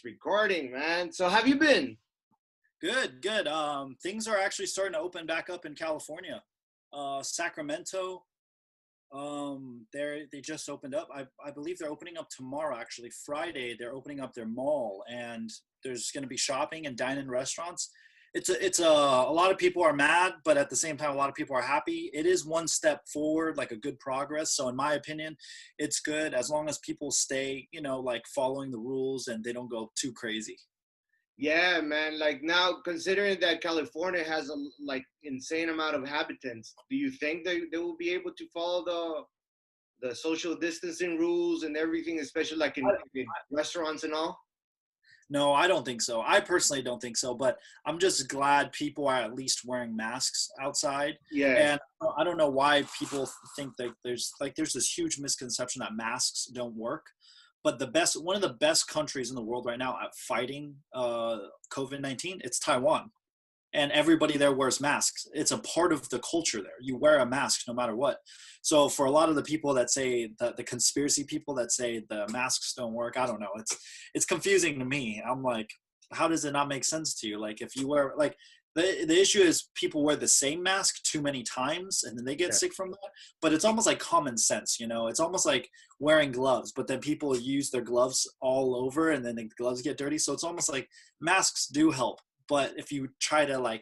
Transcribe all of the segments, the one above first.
recording, man. So have you been? Good, good. Things are actually starting to open back up in California. Sacramento, they just opened up. I believe they're opening up tomorrow. Actually, Friday they're opening up their mall, and there's going to be shopping and dine-in restaurants. A lot of people are mad, but at the same time, a lot of people are happy. It is one step forward, like a good progress. So in my opinion, it's good as long as people stay, like following the rules and they don't go too crazy. Yeah, man. Like now, considering that California has a like insane amount of inhabitants, do you think they will be able to follow the social distancing rules and everything, especially like in restaurants and all? No, I don't think so. I personally don't think so, but I'm just glad people are at least wearing masks outside. Yes. And I don't know why people think that there's this huge misconception that masks don't work. But one of the best countries in the world right now at fighting COVID-19, it's Taiwan, and everybody there wears masks. It's a part of the culture there. You wear a mask no matter what. So for a lot of the people that say the conspiracy people that say the masks don't work, I don't know. It's confusing to me. I'm like, how does it not make sense to you? Like if you wear like the issue is people wear the same mask too many times and then they get Yeah. sick from that. But it's almost like common sense, It's almost like wearing gloves, but then people use their gloves all over and then the gloves get dirty. So it's almost like masks do help. But if you try to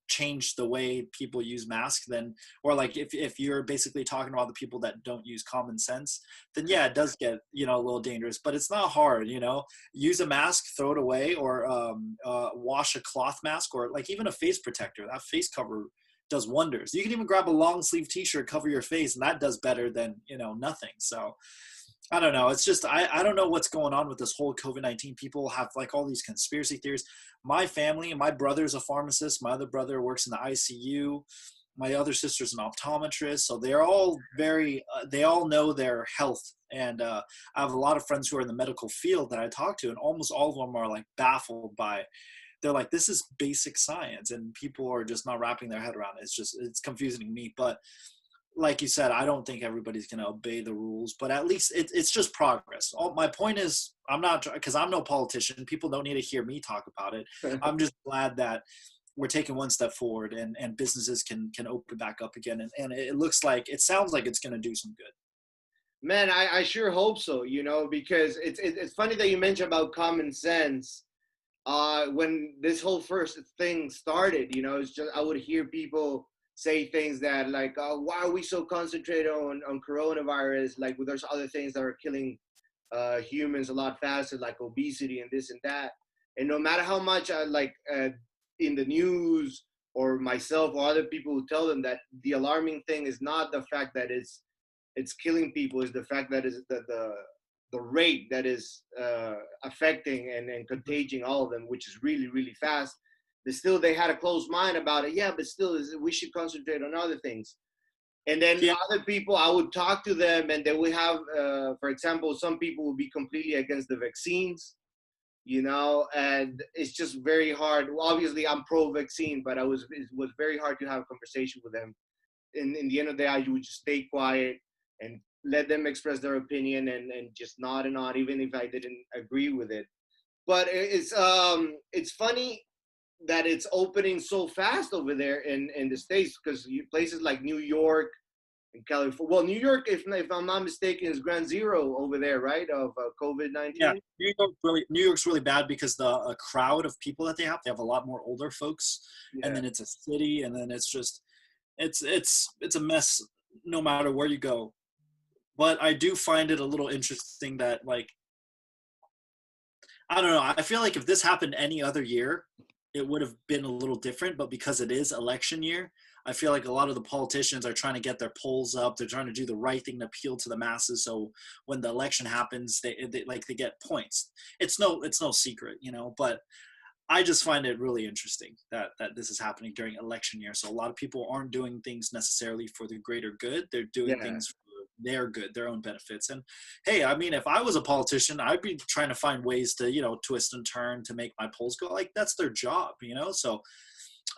change the way people use masks, then, or like if you're basically talking about the people that don't use common sense, then yeah, it does get, a little dangerous, but it's not hard, use a mask, throw it away, or wash a cloth mask, or like even a face protector. That face cover does wonders. You can even grab a long sleeve t-shirt, cover your face, and that does better than, nothing. So I don't know. It's just, I don't know what's going on with this whole COVID-19. People have like all these conspiracy theories. My family, my brother's a pharmacist. My other brother works in the ICU. My other sister's an optometrist. So they're all they all know their health. And I have a lot of friends who are in the medical field that I talk to, and almost all of them are like baffled by, they're like, this is basic science. And people are just not wrapping their head around it. It's confusing to me. But like you said, I don't think everybody's going to obey the rules, but at least it's just progress. My point is, I'm not, because I'm no politician. People don't need to hear me talk about it. I'm just glad that we're taking one step forward and businesses can open back up again. And it sounds like it's going to do some good. Man, I sure hope so, because it's funny that you mentioned about common sense. When this whole first thing started, it's just I would hear people say things that like, why are we so concentrated on coronavirus? Like, well, there's other things that are killing humans a lot faster, like obesity and this and that. And no matter how much I in the news or myself or other people who tell them that the alarming thing is not the fact that it's killing people, is the fact that is the rate that is affecting and contaging all of them, which is really, really fast. They had a closed mind about it. Yeah, but still, we should concentrate on other things. And then other people, I would talk to them, and they would have, for example, some people would be completely against the vaccines, and it's just very hard. Well, obviously, I'm pro-vaccine, but it was very hard to have a conversation with them. In the end of the day, I would just stay quiet and let them express their opinion and just nod and nod, even if I didn't agree with it. But it's funny that it's opening so fast over there in the States, because places like New York and California. Well, New York, if I'm not mistaken, is ground zero over there, right, of COVID-19. Yeah, New York's really bad because the crowd of people that they have a lot more older folks, and then it's a city, and then it's just it's a mess no matter where you go. But I do find it a little interesting that, like, I don't know. I feel like if this happened any other year, it would have been a little different. But because it is election year, I feel like a lot of the politicians are trying to get their polls up. They're trying to do the right thing to appeal to the masses. So when the election happens, they get points. It's no secret, But I just find it really interesting that this is happening during election year. So a lot of people aren't doing things necessarily for the greater good. They're doing things for their good, their own benefits. And hey, I mean, if I was a politician, I'd be trying to find ways to, twist and turn to make my polls go. Like, that's their job, So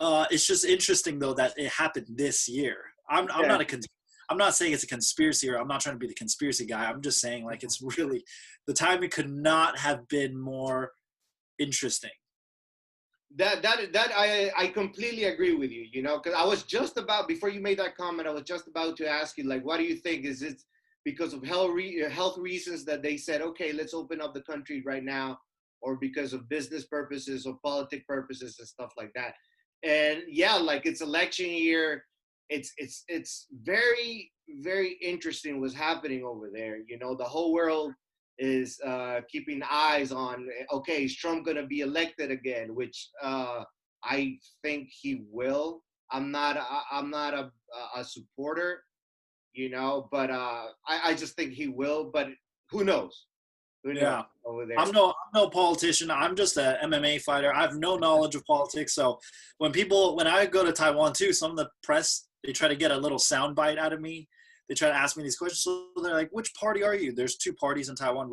it's just interesting, though, that it happened this year. I'm not saying it's a conspiracy, or I'm not trying to be the conspiracy guy. I'm just saying, like, it's really, the timing could not have been more interesting. I completely agree with you. You know, because I was just about, before you made that comment, I was just about to ask you, like, what do you think? Is it because of health reasons that they said, okay, let's open up the country right now, or because of business purposes or politic purposes and stuff like that? And yeah, like, it's election year. It's very, very interesting what's happening over there. You know, the whole world is keeping eyes on, okay, is Trump going to be elected again, which I think he will. I'm not a supporter, you know, but I just think he will. But who knows? Who knows Yeah. over there? I'm no politician. I'm just a MMA fighter. I have no knowledge of politics. So when I go to Taiwan too, some of the press, they try to get a little soundbite out of me. They try to ask me these questions. So they're like, "Which party are you?" There's two parties in Taiwan,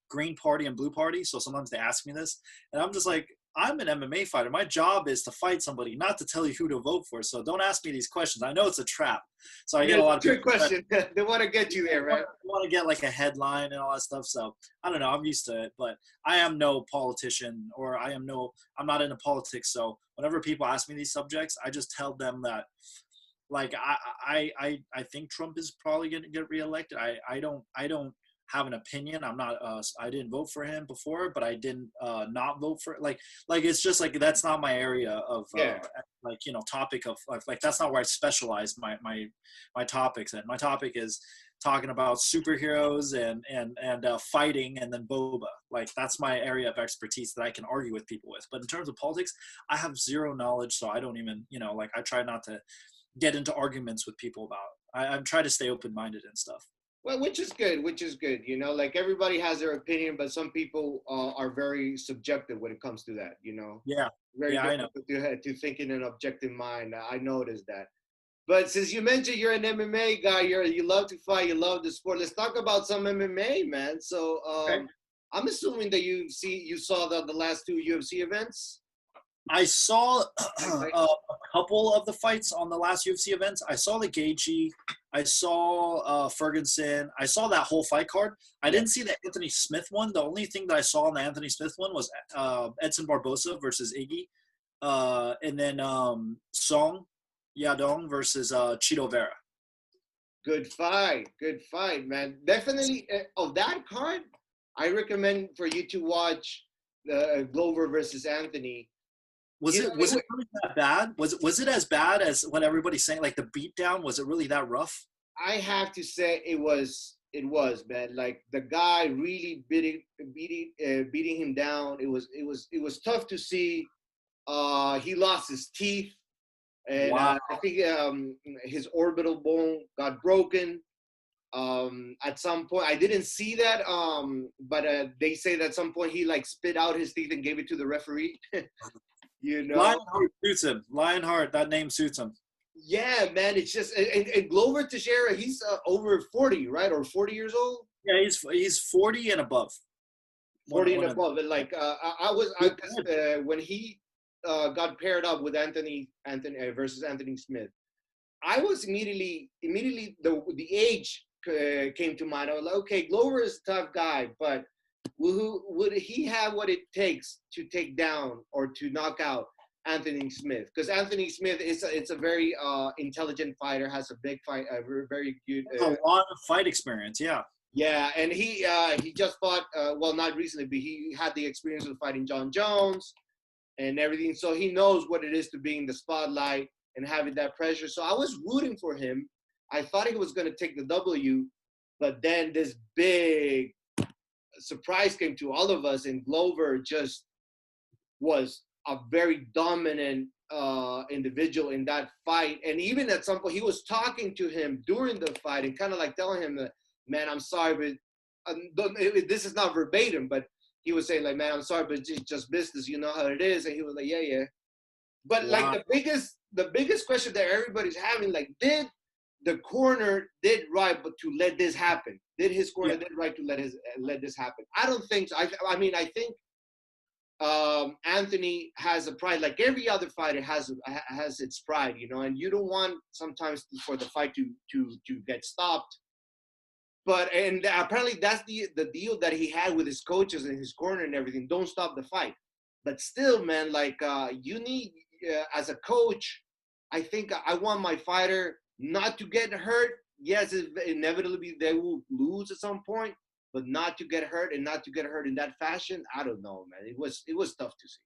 green party and blue party. So sometimes they ask me this, and I'm just like, I'm an MMA fighter. My job is to fight somebody, not to tell you who to vote for. So don't ask me these questions. I know it's a trap. So I Yeah, get a lot of good people question. They want to get you there, right? want to get like a headline and all that stuff. So I don't know. I'm used to it, but I am no politician, or I'm not into politics. So whenever people ask me these subjects, I just tell them that, like, I think Trump is probably going to get reelected. I don't have an opinion. I'm not. I didn't vote for him before, but I didn't not vote for it. Like it's just like that's not my area of Yeah. like, you know, topic of like that's not where I specialize my topics. And my topic is talking about superheroes and fighting, and then boba. Like that's my area of expertise that I can argue with people with. But in terms of politics, I have zero knowledge, so I don't even, you know, like I try not to get into arguments with people about. I'm trying to stay open minded and stuff. Well, which is good, which is good. You know, like, everybody has their opinion, but some people are very subjective when it comes to that. You know, Yeah, very yeah, I know. difficult to think in an objective mind. I noticed that. But since you mentioned you're an MMA guy, you love to fight, you love the sport. Let's talk about some MMA, man. So Okay. I'm assuming that you saw the last two UFC events. I saw Like, a couple of the fights on the last UFC events. I saw the Gaethje. I saw Ferguson. I saw that whole fight card. I yeah, didn't see the Anthony Smith one. The only thing that I saw on the Anthony Smith one was Edson Barbosa versus Iggy, and then Song Yadong versus Cheeto Vera. good fight, man. Definitely of that card, I recommend for you to watch the Glover versus Anthony. Was You know, it was it really that bad? Was it as bad as what everybody's saying? Like the beatdown, was it really that rough? I have to say it was, man. Like, the guy really beating him down. It was tough to see. He lost his teeth, and Wow. I think his orbital bone got broken. At some point, I didn't see that, but they say that at some point he, like, spit out his teeth and gave it to the referee. You know, Lionheart suits him. Lionheart, that name suits him. yeah, man. It's just, and Glover Teixeira, he's over 40, right, or 40 years old. Yeah, he's 40 and above. 40 and One of above. And, like, when he got paired up with Anthony versus Anthony Smith, I was immediately the age came to mind. I was like, okay, Glover is a tough guy, but would he have what it takes to take down or to knock out Anthony Smith? Because Anthony Smith it's a very intelligent fighter, has a big fight, a very good. a lot of fight experience. Yeah. Yeah, and he just fought. Well, not recently, but he had the experience of fighting John Jones and everything, so he knows what it is to be in the spotlight and having that pressure. So I was rooting for him. I thought he was going to take the W, but then this big surprise came to all of us, and Glover just was a very dominant individual in that fight. And even at some point, he was talking to him during the fight and kind of like telling him that, man, I'm sorry, but this is not verbatim, but he was saying, like, man, I'm sorry, but it's just business. You know how it is. And he was like, yeah, yeah. But, like, Wow. the biggest question that everybody's having, like, did the corner did right, but to let this happen? Did his corner Yeah. did right to let this happen? I don't think so. I mean, I think Anthony has a pride, like every other fighter has its pride, you know, and you don't want sometimes for the fight to get stopped. But and apparently that's the deal that he had with his coaches and his corner and everything. Don't stop the fight. but still, man, like you need as a coach, I think I want my fighter not to get hurt. Yes, inevitably they will lose at some point, but not to get hurt and not to get hurt in that fashion. I don't know, man. It was tough to see.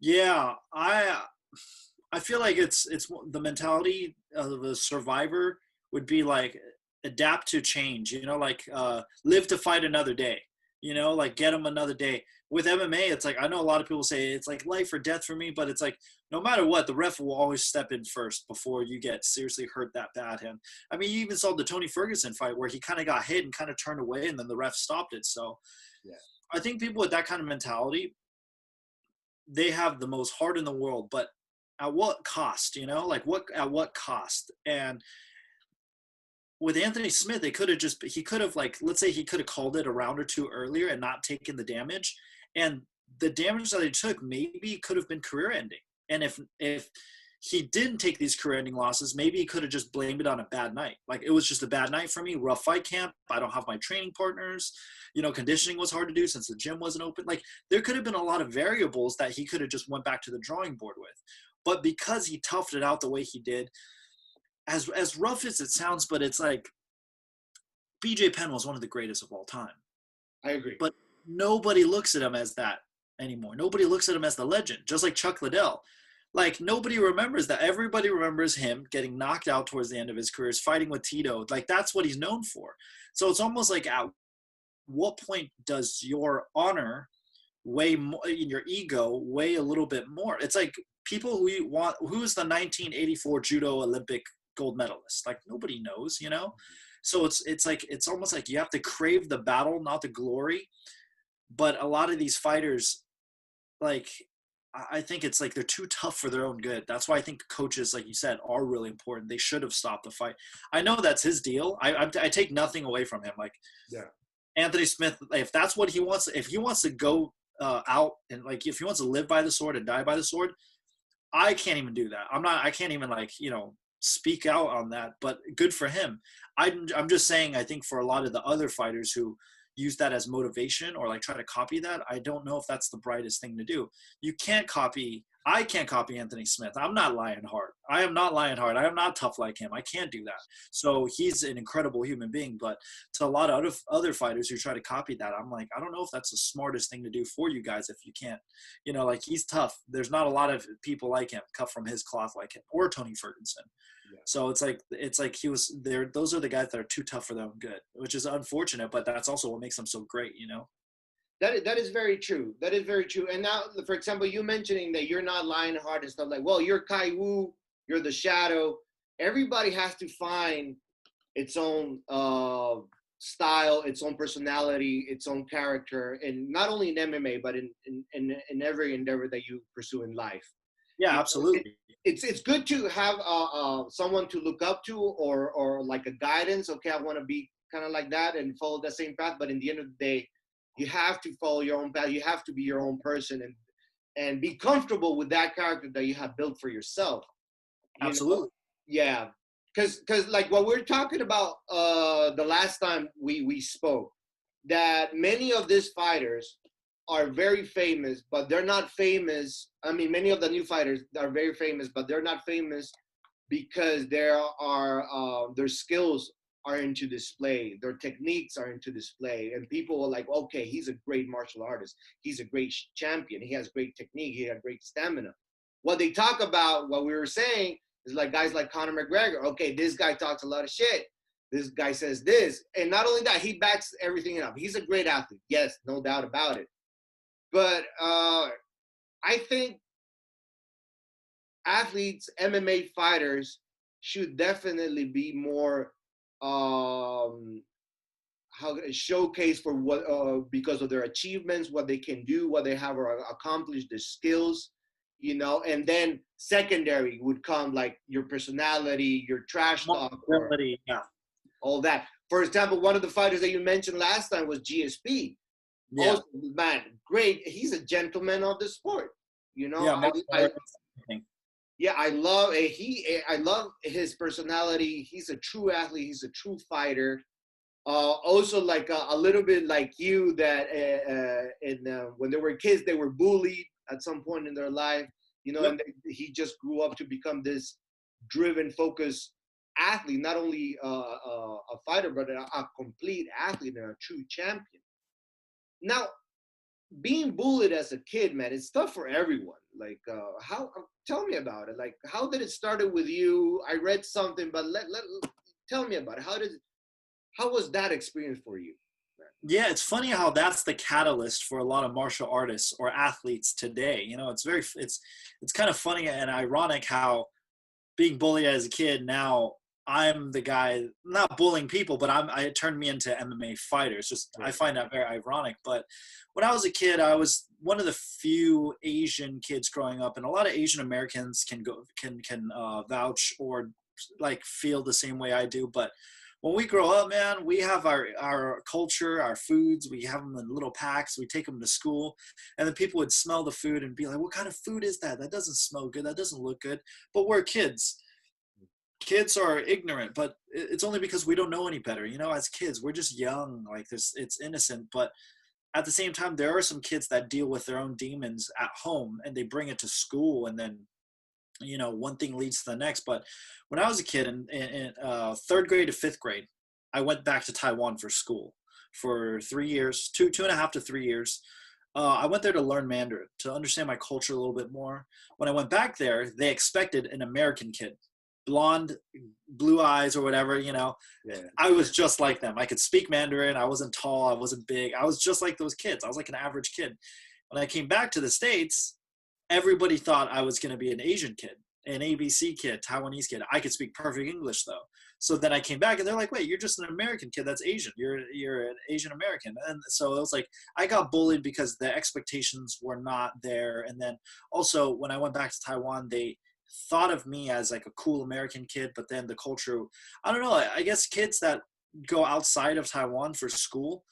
Yeah, I feel like it's the mentality of a survivor would be like adapt to change, like live to fight another day, like get them another day. With MMA, it's like I know a lot of people say it's like life or death for me, but it's like no matter what, the ref will always step in first before you get seriously hurt that bad. And I mean, you even saw the Tony Ferguson fight where he kind of got hit and kind of turned away, and then the ref stopped it. So Yeah, I think people with that kind of mentality, they have the most heart in the world, but at what cost, like at what cost? And with Anthony Smith, he could have like, let's say he could have called it a round or two earlier and not taken the damage. And the damage that he took maybe could have been career ending. And if he didn't take these career ending losses, maybe he could have just blamed it on a bad night. Like it was just a bad night for me, rough fight camp. I don't have my training partners, conditioning was hard to do since the gym wasn't open. Like there could have been a lot of variables that he could have just went back to the drawing board with. But because he toughed it out the way he did, as rough as it sounds, but it's like BJ Penn was one of the greatest of all time. I agree. But nobody looks at him as that anymore. Nobody looks at him as the legend, just like Chuck Liddell. Like nobody remembers that. Everybody remembers him getting knocked out towards the end of his career, fighting with Tito. Like that's what he's known for. So it's almost like at what point does your honor weigh more, in your ego weigh a little bit more? It's like people who's the 1984 judo Olympic gold medalist? Like nobody knows, So it's like it's almost like you have to crave the battle, not the glory. But a lot of these fighters, like I think it's like they're too tough for their own good. That's why I think coaches, like you said, are really important. They should have stopped the fight. I know that's his deal. I take nothing away from him. Like Yeah. Anthony Smith, if that's what he wants, if he wants to go out and like if he wants to live by the sword and die by the sword, I can't even do that. I can't even like, speak out on that, but good for him. I'm just saying, I think for a lot of the other fighters who use that as motivation or like try to copy that, I don't know if that's the brightest thing to do. I can't copy Anthony Smith. I'm not Lionheart. I am not Lionheart. I am not tough like him. I can't do that. So he's an incredible human being, but to a lot of other fighters who try to copy that, I'm like, I don't know if that's the smartest thing to do for you guys if you can't, like he's tough. There's not a lot of people like him cut from his cloth like him or Tony Ferguson. Yeah. So it's like he was there. Those are the guys that are too tough for their own good, which is unfortunate, but that's also what makes them so great, That is very true. That is very true. And now, for example, you mentioning that you're not Lionheart and stuff like, well, you're Khai Wu, you're the Shadow. Everybody has to find its own style, its own personality, its own character, and not only in MMA, but in every endeavor that you pursue in life. Yeah, absolutely. It's good to have someone to look up to or like a guidance. Okay, I want to be kind of like that and follow that same path. But in the end of the day, you have to follow your own path. You have to be your own person and be comfortable with that character that you have built for yourself. Absolutely. Yeah. Because like what we're talking about the last time we spoke, that many of these fighters are very famous, but they're not famous. I mean, many of the new fighters are very famous, but they're not famous because their skills are into display, their techniques are into display, and people are like, okay, he's a great martial artist, he's a great champion, he has great technique, he has great stamina. What they talk about, what we were saying, is like guys like Conor McGregor. Okay, this guy talks a lot of shit, this guy says this, and not only that, he backs everything up. He's a great athlete, yes, no doubt about it. But I think athletes, MMA fighters, should definitely be more showcase for what because of their achievements, what they can do, what they have accomplished, the skills, and then secondary would come like your personality, your trash talk, yeah, all that. For example, one of the fighters that you mentioned last time was GSP. Yeah, also, man, great. He's a gentleman of the sport. Yeah, I love I love his personality. He's a true athlete. He's a true fighter. Also, like a little bit like you, that when they were kids, they were bullied at some point in their life, Yep. and he just grew up to become this driven, focused athlete, not only a fighter, but a complete athlete and a true champion. Now, being bullied as a kid, man, it's tough for everyone. Like, how? Tell me about it. Like, how did it started with you? I read something, but tell me about it. How was that experience for you? Yeah, it's funny how that's the catalyst for a lot of martial artists or athletes today. It's kind of funny and ironic how being bullied as a kid, now I'm the guy not bullying people, but it turned me into MMA fighters. Just I Right. find that very ironic. But when I was a kid, I was one of the few Asian kids growing up, and a lot of Asian Americans can vouch or like feel the same way I do. But when we grow up, man, we have our culture, our foods. We have them in little packs. We take them to school, and then people would smell the food and be like, "What kind of food is that? That doesn't smell good. That doesn't look good." But we're kids are ignorant, but it's only because we don't know any better. As kids, we're just young, like this, it's innocent. But at the same time, there are some kids that deal with their own demons at home and they bring it to school, and then one thing leads to the next. But when I was a kid in third grade to fifth grade, I went back to Taiwan for school for 3 years, two and a half to 3 years. I went there to learn Mandarin, to understand my culture a little bit more. When I went back there, they expected an American kid, blonde, blue eyes or whatever. Yeah. I was just like them. I could speak Mandarin. I wasn't tall. I wasn't big. I was just like those kids. I was like an average kid. When I came back to the States, everybody thought I was going to be an Asian kid, an ABC kid, Taiwanese kid. I could speak perfect English though. So then I came back and they're like, "Wait, you're just an American kid that's Asian. You're an Asian American." And so it was like I got bullied because the expectations were not there. And then also when I went back to Taiwan, they thought of me as like a cool American kid, but then the culture, I don't know, I guess kids that go outside of Taiwan for school,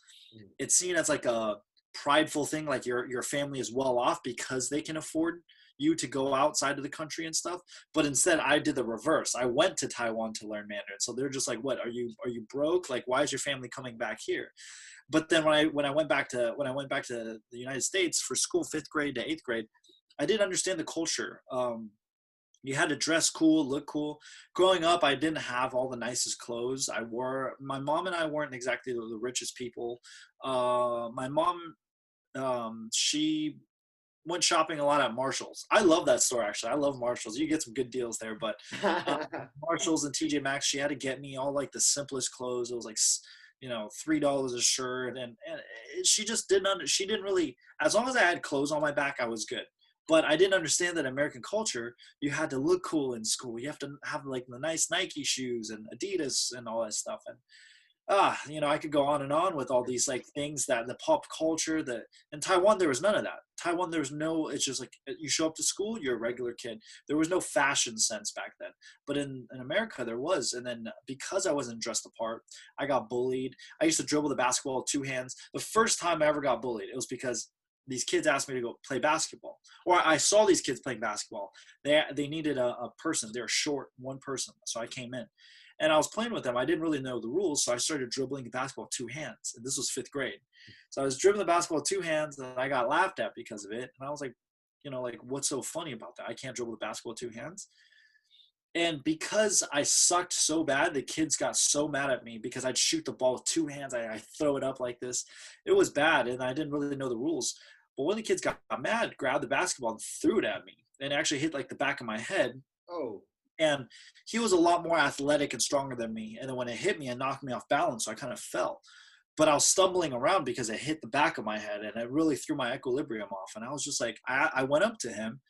it's seen as like a prideful thing, like your family is well off because they can afford you to go outside of the country and stuff. But instead I did the reverse. I went to Taiwan to learn Mandarin. So they're just like, "What, are you broke? Like, why is your family coming back here?" But then when I went back to the United States for school, fifth grade to eighth grade, I did understand the culture. You had to dress cool, look cool. Growing up, I didn't have all the nicest clothes. My mom and I weren't exactly the richest people. My mom, she went shopping a lot at Marshalls. I love that store, actually. I love Marshalls. You get some good deals there, but uh, Marshalls and TJ Maxx, she had to get me all like the simplest clothes. It was like, $3 a shirt. And she just she didn't really, as long as I had clothes on my back, I was good. But I didn't understand that American culture, you had to look cool in school. You have to have like the nice Nike shoes and Adidas and all that stuff. And I could go on and on with all these like things that the pop culture that in Taiwan, there was none of that. Taiwan, there was no, it's just like you show up to school, you're a regular kid. There was no fashion sense back then. But in America, there was. And then because I wasn't dressed apart, I got bullied. I used to dribble the basketball with two hands. The first time I ever got bullied, it was because these kids asked me to go play basketball, or I saw these kids playing basketball. They needed a person. They were short, one person. So I came in and I was playing with them. I didn't really know the rules. So I started dribbling the basketball with two hands. And this was fifth grade. So I was dribbling the basketball with two hands and I got laughed at because of it. And I was like, what's so funny about that? I can't dribble the basketball with two hands. And because I sucked so bad, the kids got so mad at me because I'd shoot the ball with two hands. I throw it up like this. It was bad. And I didn't really know the rules. But when the kids got mad, grabbed the basketball and threw it at me, and it actually hit like the back of my head. Oh. And he was a lot more athletic and stronger than me. And then when it hit me, it knocked me off balance, so I kind of fell. But I was stumbling around because it hit the back of my head, and it really threw my equilibrium off. And I was just like, I went up to him.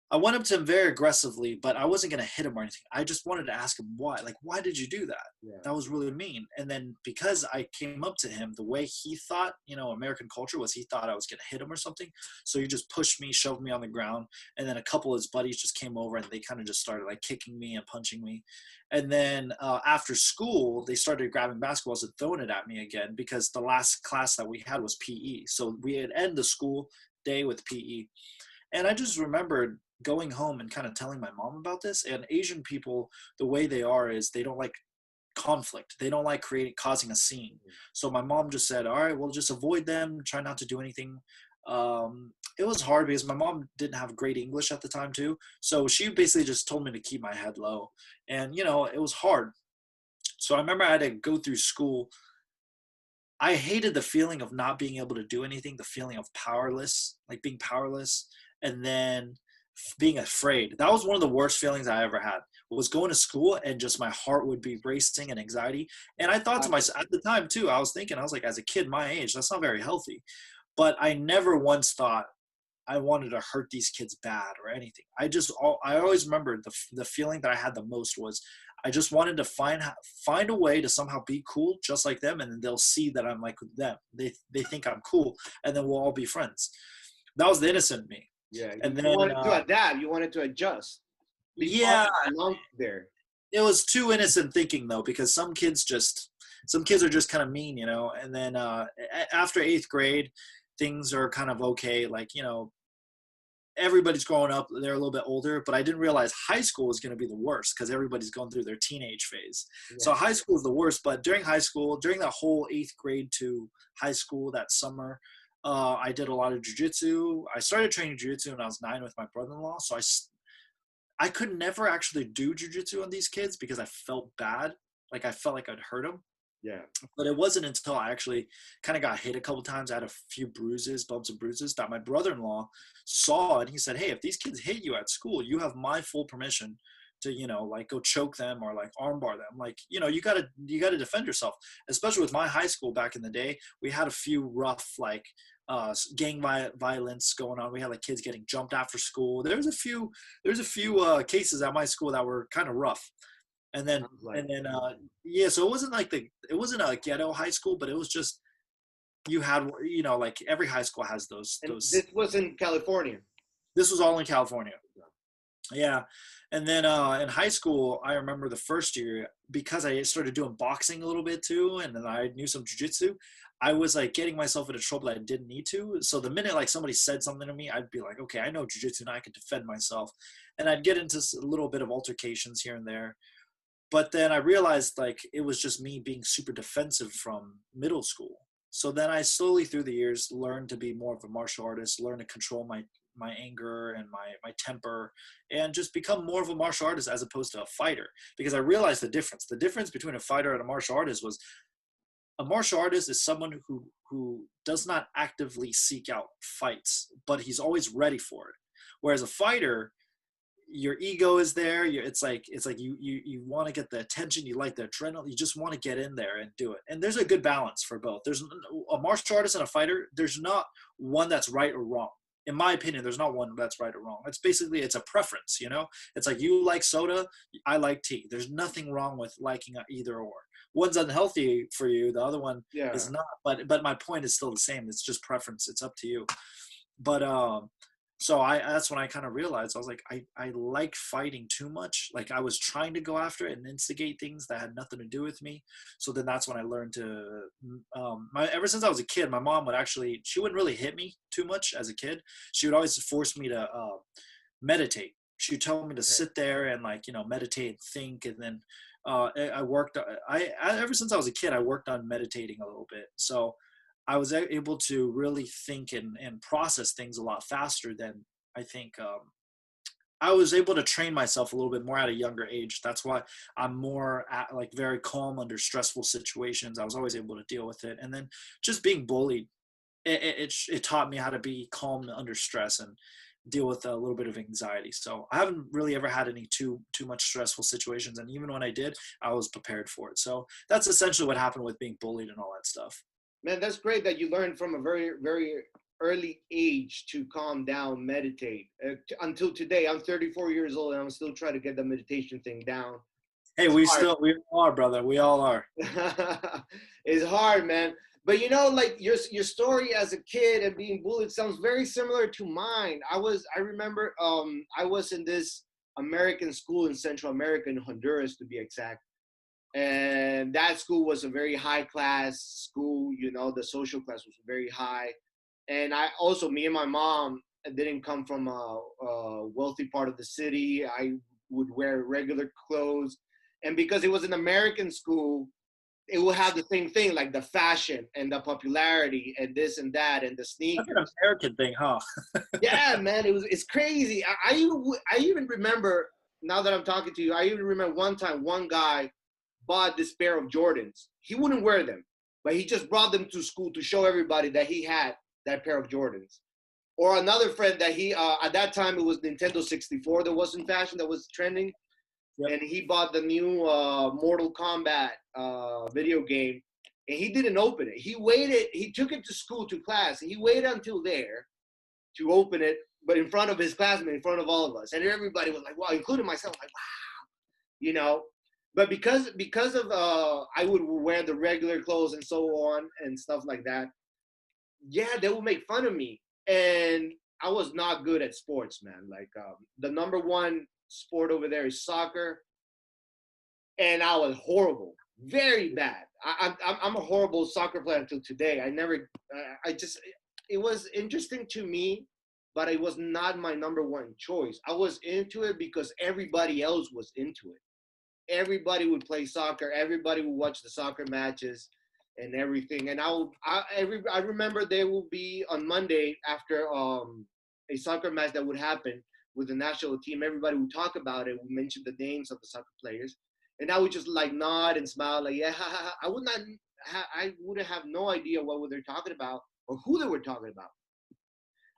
I went up to him very aggressively, but I wasn't going to hit him or anything. I just wanted to ask him why. Like, why did you do that? Yeah. That was really mean. And then because I came up to him, the way he thought, American culture was, he thought I was going to hit him or something. So he just pushed me, shoved me on the ground. And then a couple of his buddies just came over and they kind of just started like kicking me and punching me. And then after school, they started grabbing basketballs and throwing it at me again because the last class that we had was PE. So we had ended the school day with PE. And I just remembered going home and kind of telling my mom about this. And Asian people, the way they are is they don't like conflict. They don't like causing a scene. So my mom just said, "All right, we'll just avoid them, try not to do anything it was hard because my mom didn't have great English at the time too. So she basically just told me to keep my head low. And, it was hard. So I remember I had to go through school. I hated the feeling of not being able to do anything, the feeling of powerless, like being powerless, and then being afraid. That was one of the worst feelings I ever had. Was going to school and just my heart would be racing and anxiety. And I thought to myself at the time too, I was like, as a kid my age, that's not very healthy. But I never once thought I wanted to hurt these kids bad or anything. I always remembered the feeling that I had the most was I just wanted to find a way to somehow be cool just like them, and then they'll see that I'm like them. They think I'm cool, and then we'll all be friends. That was the innocent me. Yeah, And you then wanted to adapt. You wanted to adjust. Be yeah, along there. it was too innocent thinking though, because some kids are just kind of mean, And then after 8th grade, things are kind of okay. Like, everybody's growing up, they're a little bit older, but I didn't realize high school was going to be the worst because everybody's going through their teenage phase. Yeah. So high school is the worst, but during high school, during that whole 8th grade to high school, that summer, I did a lot of jiu-jitsu. I started training jiu-jitsu when I was 9 with my brother-in-law. So I could never actually do jiu-jitsu on these kids because I felt bad. Like I felt like I'd hurt them. Yeah. But it wasn't until I actually kind of got hit a couple times. I had a few bumps and bruises that my brother-in-law saw, and he said, "Hey, if these kids hit you at school, you have my full permission to, like go choke them or like armbar them. Like, you gotta defend yourself." Especially with my high school back in the day, we had a few rough like gang violence going on. We had like kids getting jumped after school. There's a few cases at my school that were kind of rough. And then, yeah, so it wasn't a ghetto high school, but it was just, you had, like every high school has those. This was in California. This was all in California. Yeah. And then in high school, I remember the first year, because I started doing boxing a little bit too, and then I knew some jiu-jitsu, I was like getting myself into trouble that I didn't need to. So the minute like somebody said something to me, I'd be like, okay, I know jiu-jitsu now, I can defend myself. And I'd get into a little bit of altercations here and there. But then I realized like it was just me being super defensive from middle school. So then I slowly through the years learned to be more of a martial artist, learn to control my anger and my temper, and just become more of a martial artist as opposed to a fighter. Because I realized the difference. The difference between a fighter and a martial artist was a martial artist is someone who does not actively seek out fights, but he's always ready for it. Whereas a fighter, your ego is there. It's like you want to get the attention. You like the adrenaline. You just want to get in there and do it. And there's a good balance for both. There's a martial artist and a fighter. There's not one that's right or wrong. In my opinion, there's not one that's right or wrong. It's a preference, It's like you like soda, I like tea. There's nothing wrong with liking either or. One's unhealthy for you, the other one is not. But my point is still the same. It's just preference. It's up to you. But so that's when I kind of realized, I was like, I like fighting too much. Like I was trying to go after it and instigate things that had nothing to do with me. So then that's when I learned to, ever since I was a kid, my mom she wouldn't really hit me too much as a kid. She would always force me to meditate. She would tell me to sit there and meditate and think. And then ever since I was a kid, I worked on meditating a little bit. So I was able to really think and process things a lot faster than I think. I was able to train myself a little bit more at a younger age. That's why I'm more very calm under stressful situations. I was always able to deal with it. And then just being bullied, it taught me how to be calm under stress and deal with a little bit of anxiety. So I haven't really ever had any too much stressful situations. And even when I did, I was prepared for it. So that's essentially what happened with being bullied and all that stuff. Man, that's great that you learned from a very, very early age to calm down, meditate. Until today, I'm 34 years old and I'm still trying to get the meditation thing down. Hey, we all are, brother. We all are. It's hard, man. But like your story as a kid and being bullied sounds very similar to mine. I remember I was in this American school in Central America, in Honduras to be exact. And that school was a very high class school, the social class was very high. And me and my mom didn't come from a wealthy part of the city. I would wear regular clothes. And because it was an American school, it will have the same thing, like the fashion and the popularity and this and that and the That's sneakers. an American thing, huh? Yeah, man, it's crazy. I even remember, now that I'm talking to you, I even remember one time one guy bought this pair of Jordans. He wouldn't wear them, but he just brought them to school to show everybody that he had that pair of Jordans. Or another friend that he at that time it was Nintendo 64 that was in fashion, that was trending, Yep. and he bought the new Mortal Kombat video game, and he didn't open it. He waited. He took it to school to class. He waited until there to open it, but in front of his classmates, in front of all of us, and everybody was like, "Wow!" Including myself, like, "Wow," you know. But because of I would wear the regular clothes and so on and stuff like that. Yeah, they would make fun of me, and I was not good at sports, man. Like the number one sport over there is soccer, and I was horrible, very bad. I'm a horrible soccer player until today. I never, I just, it was interesting to me, but it was not my number one choice. I was into it because everybody else was into it. Everybody would play soccer. Everybody would watch the soccer matches and everything. And I remember there will be on Monday after a soccer match that would happen with the national team. Everybody would talk about it. We mentioned the names of the soccer players, and I would just like nod and smile, like yeah. I would not. I wouldn't have no idea what they were talking about or who they were talking about.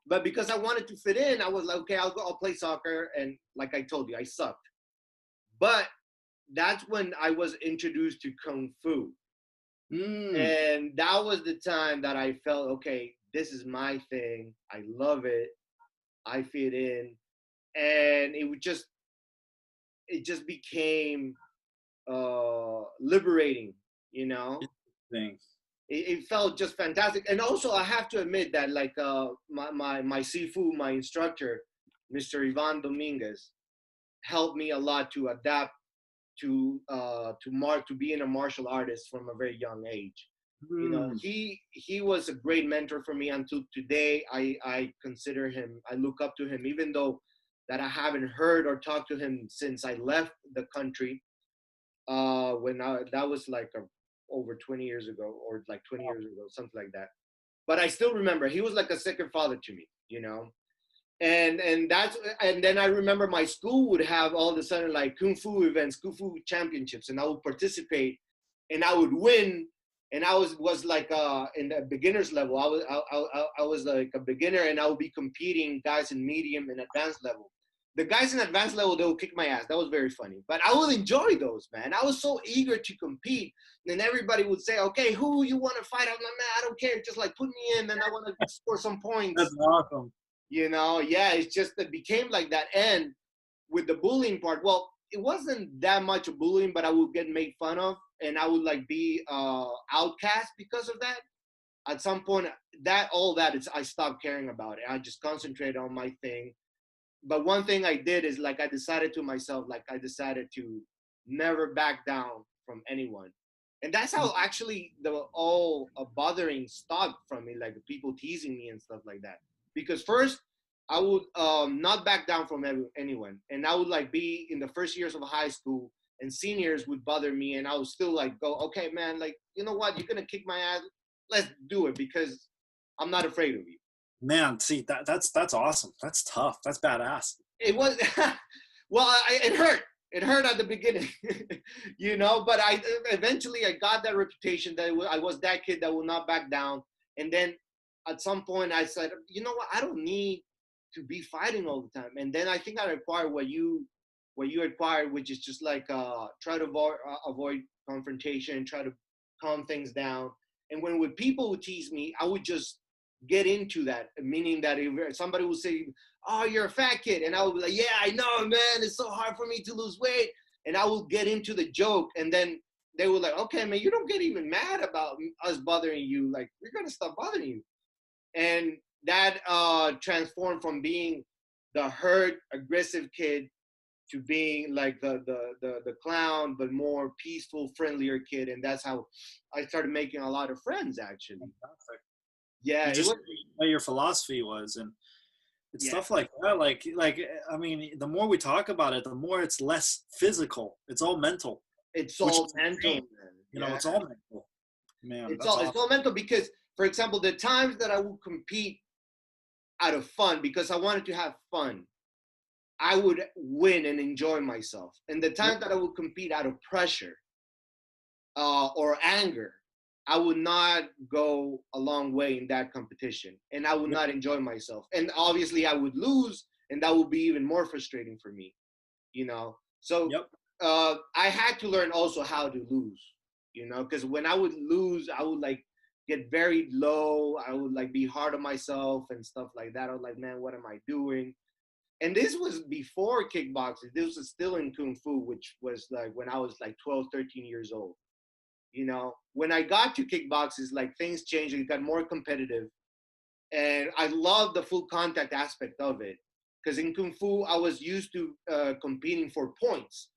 But because I wanted to fit in, I was like, okay, I'll go. I'll play soccer, and like I told you, I sucked. But that's when I was introduced to kung fu. Mm. And that was the time that I felt, okay, this is my thing. I love it. I fit in. And it just became liberating, you know? Thing. It felt just fantastic. And also I have to admit that like my Sifu, my instructor, Mr. Ivan Dominguez, helped me a lot to adapt to being a martial artist from a very young age. You know, Mm. he was a great mentor for me until today. I consider him, I look up to him, even though that I haven't heard or talked to him since I left the country. That was like over 20 years ago, or like 20 years ago, something like that. But I still remember he was like a second father to me, you know. And then I remember my school would have all of a sudden like kung fu events, kung fu championships, and I would participate, and I would win. And I was like in the beginners level. I was like a beginner, and I would be competing guys in medium and advanced level. The guys in advanced level, they would kick my ass. That was very funny, but I would enjoy those, man. I was so eager to compete. And then everybody would say, "Okay, who you want to fight?" I'm like, "Man, I don't care. Just like put me in, and I want to score some points." That's awesome. You know, yeah, it's just it became like that. And with the bullying part, well, it wasn't that much of bullying, but I would get made fun of, and I would like be outcast because of that. At some point, I stopped caring about it. I just concentrated on my thing. But one thing I did is like I decided to myself, like I decided to never back down from anyone. And that's how actually the all bothering stopped from me, like people teasing me and stuff like that. Because first I would not back down from anyone, and I would like be in the first years of high school, and seniors would bother me, and I would still like go, okay, man, like you know what, you're gonna kick my ass, let's do it because I'm not afraid of you. Man, see that's awesome. That's tough. That's badass. It was well, it hurt. It hurt at the beginning, you know. But I eventually I got that reputation that I was that kid that will not back down. And then at some point I said, you know what? I don't need to be fighting all the time. And then I think I acquired what you acquired, which is just like try to avoid confrontation, try to calm things down. And when with people would tease me, I would just get into that, meaning that if somebody would say, "Oh, you're a fat kid," and I would be like, "Yeah, I know, man. It's so hard for me to lose weight," and I would get into the joke, and then they were like, "Okay, man, you don't get even mad about us bothering you. Like, we're gonna stop bothering you." And that transformed from being the hurt, aggressive kid to being like the clown, but more peaceful, friendlier kid, and that's how I started making a lot of friends. Actually, yeah, You it just was. what your philosophy was, and it's Yeah, stuff like that. Like I mean, the more we talk about it, the more it's less physical. It's all mental, it's which all is mental, insane. man. You know, Yeah. it's all mental. Man, It's that's all it's awesome. all mental because, for example, the times that I would compete out of fun because I wanted to have fun, I would win and enjoy myself. And the Yep. times that I would compete out of pressure or anger, I would not go a long way in that competition, and I would Yep. not enjoy myself. And obviously, I would lose, and that would be even more frustrating for me. You know, so Yep. I had to learn also how to lose. Because when I would lose, I would like get very low. I would like be hard on myself and stuff like that. I was like, man, what am I doing? And this was before kickboxing. This was still in kung fu, which was like when I was like 12, 13 years old. When I got to kickboxing, like things changed. It got more competitive, and I love the full contact aspect of it. Because in kung fu, I was used to competing for points.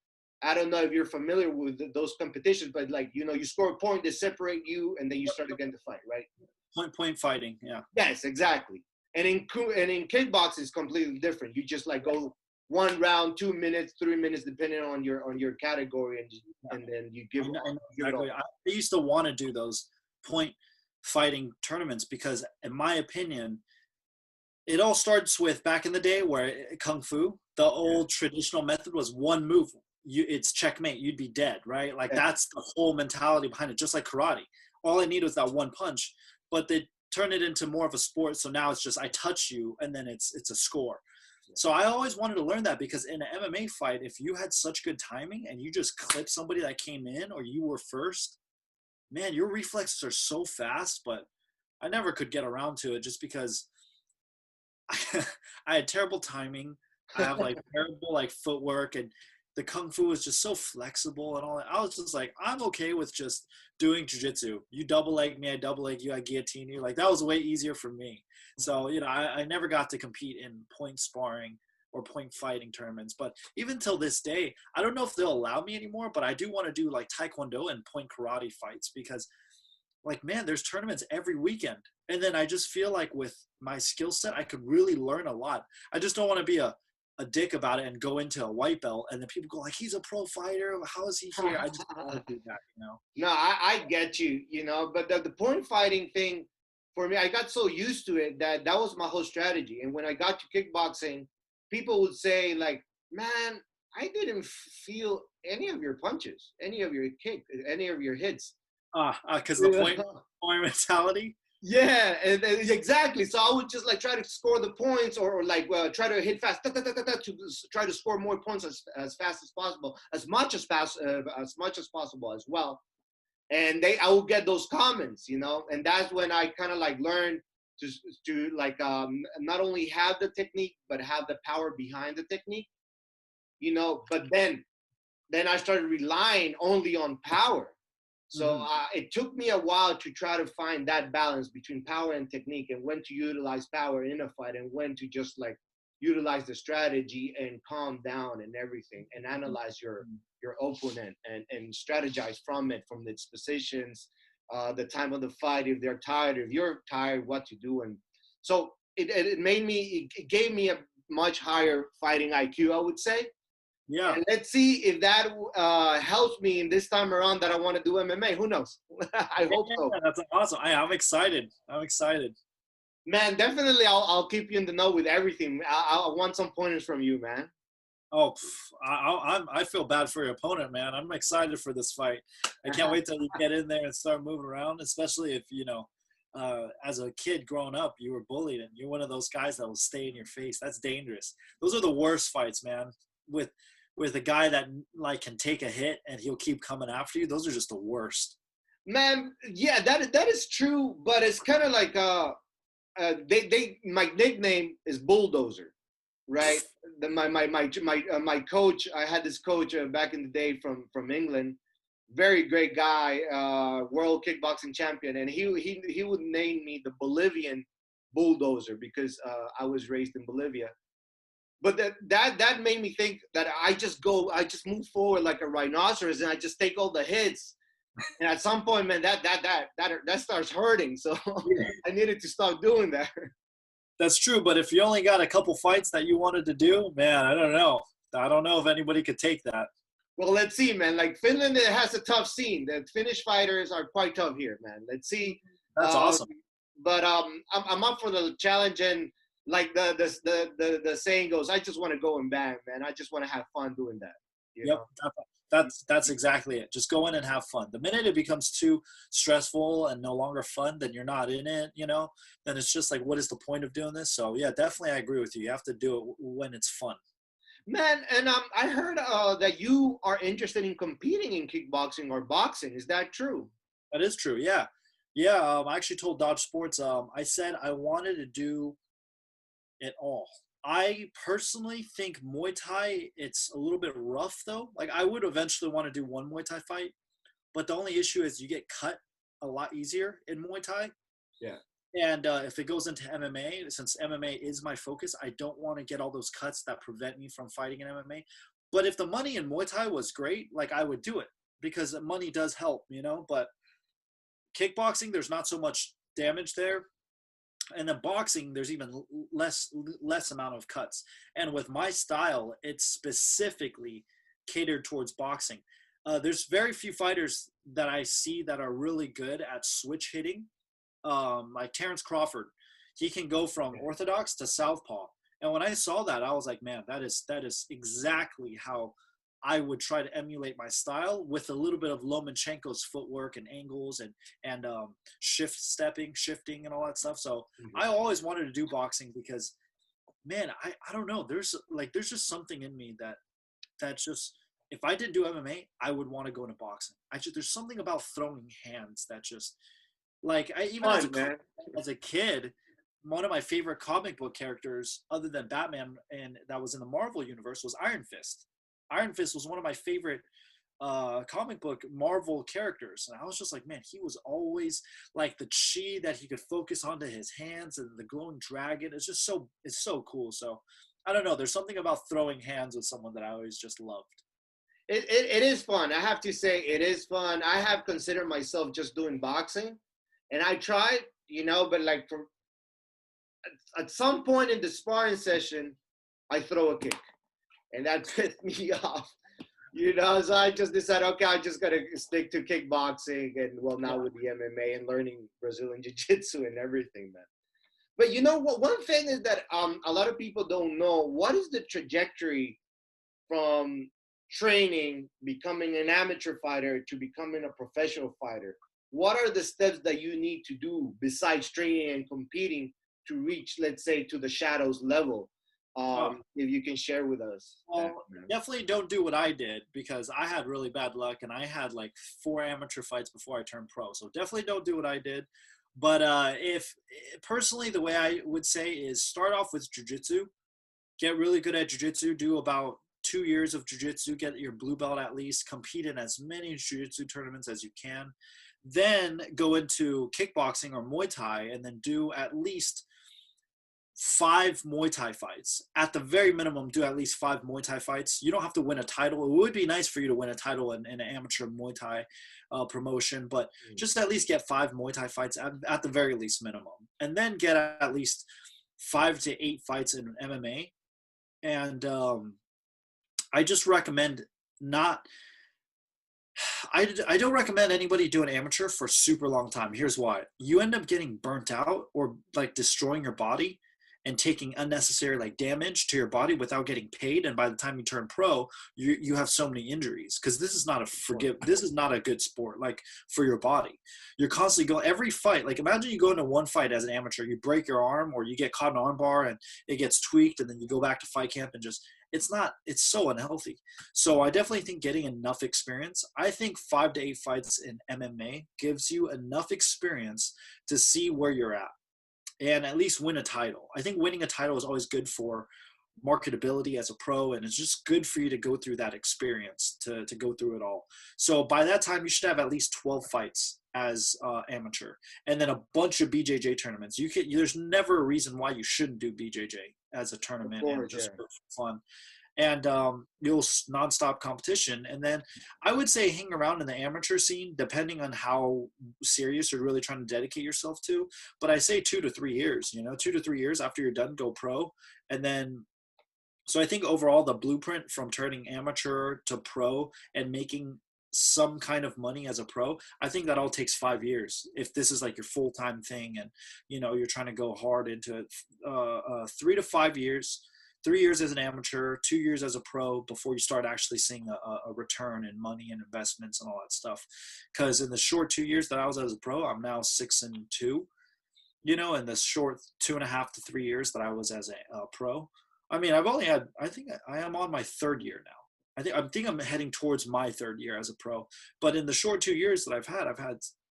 I don't know if you're familiar with those competitions, but like you score a point, they separate you, and then you start again to fight, right? Point fighting. Yeah. Yes, exactly. And in kickboxing, it's completely different. You just like go 1 round, 2 minutes, 3 minutes, depending on your category, and then you give I know give it exactly. all. I used to want to do those point fighting tournaments because, in my opinion, it all starts with back in the day where kung fu, the Yeah, old traditional method was one move. It's checkmate. You'd be dead, right? Like yeah, that's the whole mentality behind it. Just like karate, all I need was that one punch. But they turn it into more of a sport. So now it's just I touch you and then it's a score. yeah. So I always wanted to learn that because in an MMA fight, if you had such good timing and you just clip somebody that came in or you were first, man, your reflexes are so fast. But I never could get around to it just because I had terrible timing. I have like terrible like footwork, and the kung fu is just so flexible and all that. I was just like, I'm okay with just doing jujitsu. You double leg me, I double leg you, I guillotine you. Like that was way easier for me. So I never got to compete in point sparring or point fighting tournaments. But even till this day, I don't know if they'll allow me anymore. But I do want to do like taekwondo and point karate fights because like man there's tournaments every weekend, and then I just feel like with my skill set I could really learn a lot. I just don't want to be a dick about it and go into a white belt and then people go like he's a pro fighter, how is he here? I just don't want to do that. No, I get you, but the point fighting thing for me, I got so used to it that was my whole strategy. And when I got to kickboxing, people would say like, "Man, I didn't feel any of your punches, any of your kick, any of your hits." Because the point mentality. Yeah, and exactly. So I would just like try to score the points, or like try to hit fast, to try to score more points as fast as possible, as much as possible as well. And I will get those comments, and that's when I kind of like learned to like not only have the technique but have the power behind the technique. But then I started relying only on power. So Mm-hmm. it took me a while to try to find that balance between power and technique, and when to utilize power in a fight and when to just like utilize the strategy and calm down and everything and analyze your opponent and strategize from its positions, the time of the fight, if they're tired, if you're tired, what to do. And so it gave me a much higher fighting IQ, I would say. Yeah. And let's see if that helps me in this time around that I want to do MMA. Who knows? I hope so. Yeah, that's awesome. I'm excited. I'm excited. Man, definitely I'll keep you in the know with everything. I want some pointers from you, man. Oh, I feel bad for your opponent, man. I'm excited for this fight. I can't wait till you get in there and start moving around, especially if, as a kid growing up, you were bullied and you're one of those guys that will stay in your face. That's dangerous. Those are the worst fights, man. With a guy that like can take a hit and he'll keep coming after you. Those are just the worst. Man, yeah, that is true, but it's kind of like my nickname is Bulldozer, right? My coach, I had this coach back in the day from England, very great guy, world kickboxing champion, and he would name me the Bolivian Bulldozer because I was raised in Bolivia. But that made me think that I just move forward like a rhinoceros, and I just take all the hits. And at some point, man, that starts hurting. So I needed to stop doing that. That's true, but if you only got a couple fights that you wanted to do, man, I don't know. I don't know if anybody could take that. Well, let's see, man. Like Finland has a tough scene. The Finnish fighters are quite tough here, man. Let's see. That's Um, awesome. but I'm up for the challenge, and like the saying goes, I just want to go and bang, man. I just want to have fun doing that. You Yep, know. that's exactly it. Just go in and have fun. The minute it becomes too stressful and no longer fun, then you're not in it. Then it's just like, what is the point of doing this? So yeah, definitely, I agree with you. You have to do it when it's fun. Man, and I heard that you are interested in competing in kickboxing or boxing. Is that true? That is true. Yeah, yeah. I actually told Dodge Sports. I said I wanted to do it all. I personally think Muay Thai, it's a little bit rough though. Like I would eventually want to do one Muay Thai fight, but the only issue is you get cut a lot easier in Muay Thai. Yeah. And if it goes into MMA, since MMA is my focus, I don't want to get all those cuts that prevent me from fighting in MMA. But if the money in Muay Thai was great, like I would do it because money does help, But kickboxing, there's not so much damage there, and then boxing, there's even less amount of cuts. And with my style, it's specifically catered towards boxing. There's very few fighters that I see that are really good at switch hitting, like Terrence Crawford. He can go from orthodox to southpaw. And when I saw that, I was like, man, that is exactly how I would try to emulate my style with a little bit of Lomachenko's footwork and angles and shifting and all that stuff. So I always wanted to do boxing because, man, I don't know. There's just something in me that's just, if I didn't do MMA, I would want to go into boxing. There's something about throwing hands that just, like, as a kid, one of my favorite comic book characters, other than Batman, and that was in the Marvel universe, was Iron Fist. Iron Fist was one of my favorite comic book Marvel characters, and I was just like, man, he was always like the chi that he could focus onto his hands and the glowing dragon. It's so cool. So I don't know. There's something about throwing hands with someone that I always just loved. It is fun. I have to say, it is fun. I have considered myself just doing boxing, and I tried, but like at some point in the sparring session, I throw a kick, and that pissed me off. So I just decided, okay, I just gotta stick to kickboxing, and well, now with the MMA and learning Brazilian Jiu-Jitsu and everything, man. But you know what? One thing is that a lot of people don't know what is the trajectory from training, becoming an amateur fighter to becoming a professional fighter. What are the steps that you need to do besides training and competing to reach, let's say, to the shadows level? If you can share with us. Well, definitely don't do what I did because I had really bad luck and I had like 4 amateur fights before I turned pro. So definitely don't do what I did. But if personally, the way I would say is start off with jiu-jitsu, get really good at jiu-jitsu, do about 2 years of jiu-jitsu, get your blue belt at least, compete in as many jiu-jitsu tournaments as you can. Then go into kickboxing or Muay Thai and then do at least 5 Muay Thai fights. At the very minimum, do at least 5 Muay Thai fights. You don't have to win a title. It would be nice for you to win a title in an amateur Muay Thai promotion, but just at least get 5 Muay Thai fights at the very least minimum. And then get at least 5 to 8 fights in MMA. And I just recommend not – I don't recommend anybody do an amateur for a super long time. Here's why. You end up getting burnt out or like destroying your body and taking unnecessary like damage to your body without getting paid. And by the time you turn pro, you have so many injuries because this is not a good sport like for your body. You're constantly going every fight. Like imagine you go into one fight as an amateur, you break your arm or you get caught in an arm bar and it gets tweaked and then you go back to fight camp and just it's so unhealthy. So I definitely think getting enough experience, I think 5 to 8 fights in MMA gives you enough experience to see where you're at and at least win a title. I think winning a title is always good for marketability as a pro, and it's just good for you to go through that experience, to go through it all. So by that time, you should have at least 12 fights as amateur, and then a bunch of BJJ tournaments. There's never a reason why you shouldn't do BJJ as a tournament and just for fun. And you'll nonstop competition. And then I would say hang around in the amateur scene, depending on how serious you're really trying to dedicate yourself to. But I say 2 to 3 years, 2 to 3 years after you're done, go pro. And then So I think overall the blueprint from turning amateur to pro and making some kind of money as a pro, I think that all takes 5 years. If this is like your full time thing, and you're trying to go hard into it, 3 to 5 years, 3 years as an amateur, 2 years as a pro before you start actually seeing a return in money and investments and all that stuff. Because in the short 2 years that I was as a pro, I'm now 6-2. In the short 2.5 to 3 years that I was as a pro. I mean, I've only had, I think I am on my third year now. I think I'm heading towards my third year as a pro. But in the short 2 years that I've had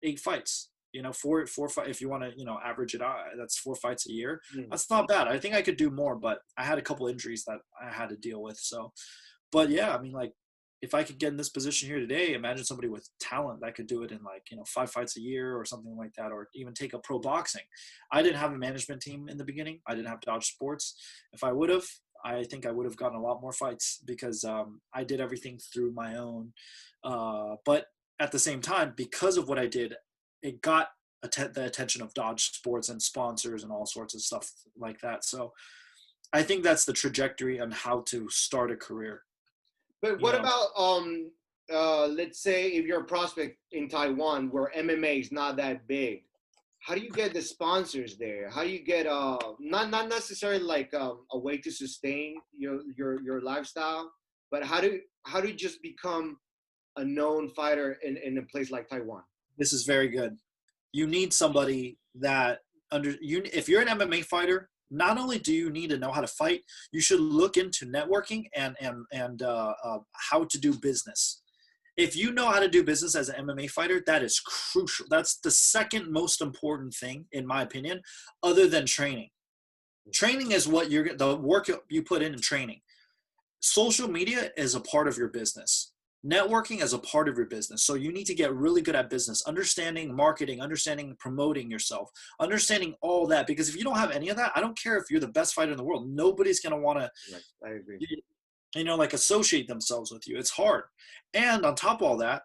8 fights. Four fight. If you want to, average it out, that's 4 fights a year. Mm. That's not bad. I think I could do more, but I had a couple injuries that I had to deal with. So, but yeah, I mean, like, if I could get in this position here today, imagine somebody with talent that could do it in 5 fights a year or something like that, or even take up pro boxing. I didn't have a management team in the beginning. I didn't have Dodge Sports. If I would have, I think I would have gotten a lot more fights because I did everything through my own. But at the same time, because of what I did, it got the attention of Dodge Sports and sponsors and all sorts of stuff like that. So I think that's the trajectory on how to start a career. But You what know, about let's say if you're a prospect in Taiwan where MMA is not that big, how do you get the sponsors there? How do you get not necessarily like a way to sustain your lifestyle, but how do you just become a known fighter in a place like Taiwan? this is very good. You need somebody that if you're an MMA fighter, not only do you need to know how to fight, you should look into networking and how to do business. If you know how to do business as an MMA fighter, that is crucial. That's the second most important thing, in my opinion, other than training. Training is the work you put in training. Social media is a part of your business. Networking is a part of your business. So you need to get really good at business, understanding marketing, understanding promoting yourself, understanding all that. Because if you don't have any of that, I don't care if you're the best fighter in the world. Nobody's going to want to, Right, I agree. associate themselves with you. It's hard. And on top of all that,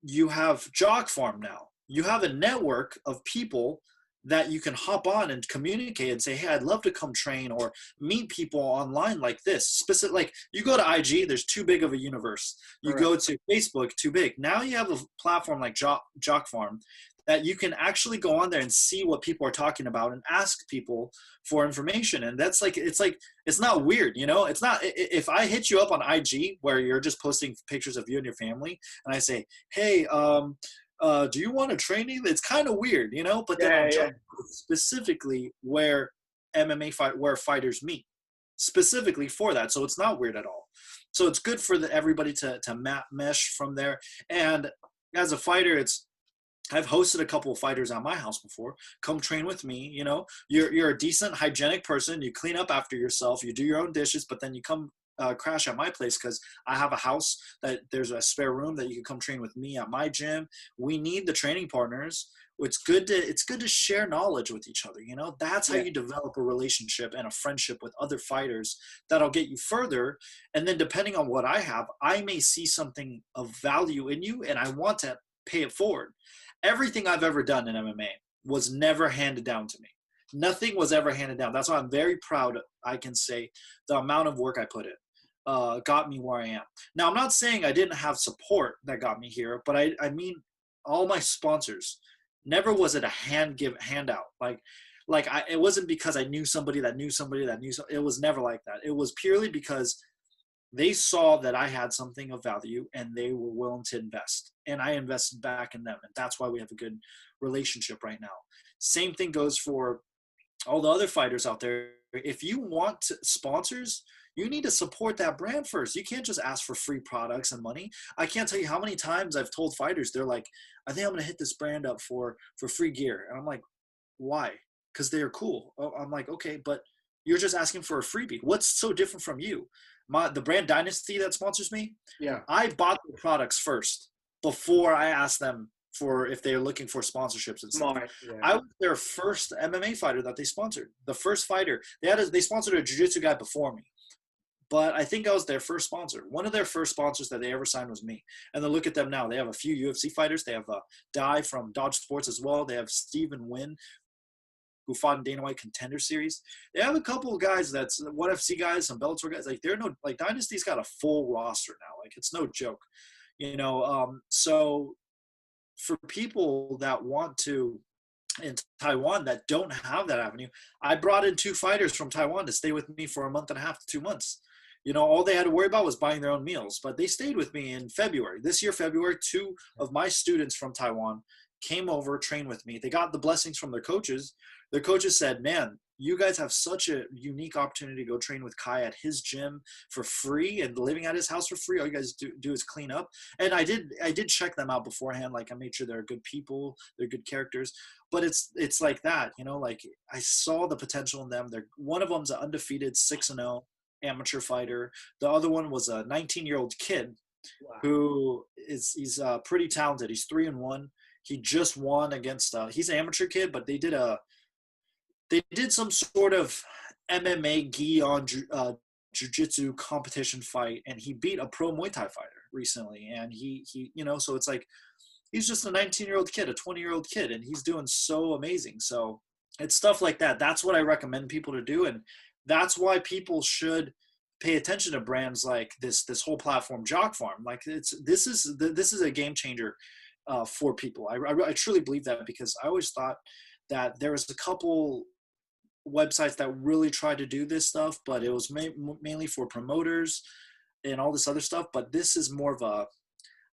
you have JockPharm now. You have a network of people that you can hop on and communicate and say, hey, I'd love to come train or meet people online like this. Specific, like you go to IG, there's too big of a universe. You Correct. go to Facebook, too big. Now you have a platform like JockPharm that you can actually go on there and see what people are talking about and ask people for information. And that's it's not weird, it's not, if I hit you up on IG where you're just posting pictures of you and your family and I say, hey, do you want a training? It's kind of weird, but then Yeah, on yeah. specifically where where fighters meet specifically for that. So it's not weird at all. So it's good for everybody to mesh from there. And as a fighter, I've hosted a couple of fighters at my house before. Come train with me. You're a decent, hygienic person. You clean up after yourself. You do your own dishes, but then you come crash at my place because I have a house that there's a spare room that you can come train with me at my gym. We need the training partners. It's good to share knowledge with each other. That's how Yeah. you develop a relationship and a friendship with other fighters that'll get you further. And then depending on what I have, I may see something of value in you and I want to pay it forward. Everything I've ever done in MMA was never handed down to me. Nothing was ever handed down. That's why I'm very proud, I can say, the amount of work I put in got me where I am. Now, I'm not saying I didn't have support that got me here, but I mean all my sponsors. Never was it a handout. It wasn't because I knew somebody that knew somebody that knew somebody. It was never like that. It was purely because they saw that I had something of value and they were willing to invest. And I invested back in them. And that's why we have a good relationship right now. Same thing goes for all the other fighters out there. If you want sponsors, you need to support that brand first. You can't just ask for free products and money. I can't tell you how many times I've told fighters, they're like, I think I'm going to hit this brand up for free gear. And I'm like, why? Because they're cool. I'm like, okay, but you're just asking for a freebie. What's so different from you? The brand Dynasty that sponsors me, Yeah. I bought the products first before I asked them for if they're looking for sponsorships and stuff. Smart. Yeah. I was their first MMA fighter that they sponsored. The first fighter. They sponsored a jiu-jitsu guy before me. But I think I was their first sponsor. One of their first sponsors that they ever signed was me. And then look at them now. They have a few UFC fighters. They have Dai from Dodge Sports as well. They have Stephen Wynn, who fought in Dana White Contender Series. They have a couple of guys that's ONE FC guys, some Bellator guys. Like they're no like Dynasty's got a full roster now. Like it's no joke, you know. So for people that want to in Taiwan that don't have that avenue, I brought in 2 fighters from Taiwan to stay with me for a month and a half to 2 months. You know, all they had to worry about was buying their own meals, but they stayed with me in February. This year, February, 2 of my students from Taiwan came over, trained with me. They got the blessings from their coaches. Their coaches said, man, you guys have such a unique opportunity to go train with Khai at his gym for free and living at his house for free. All you guys do is clean up. And I did check them out beforehand. Like I made sure they're good people, they're good characters. But it's like that, you know, like I saw the potential in them. One of them's an undefeated 6-0 amateur fighter. The other one was a 19-year-old kid. Wow. Who he's pretty talented. He's 3-1. He just won against he's an amateur kid, but they did some sort of MMA gi on jiu-jitsu competition fight, and he beat a pro Muay Thai fighter recently. And he you know, so it's like he's just a 19-year-old kid, a 20-year-old kid, and he's doing so amazing. So it's stuff like that. That's what I recommend people to do, and that's why people should pay attention to brands like this whole platform, JockPharm. Like this is a game changer for people. I truly believe that, because I always thought that there was a couple websites that really tried to do this stuff, but it was mainly for promoters and all this other stuff. But this is more of a,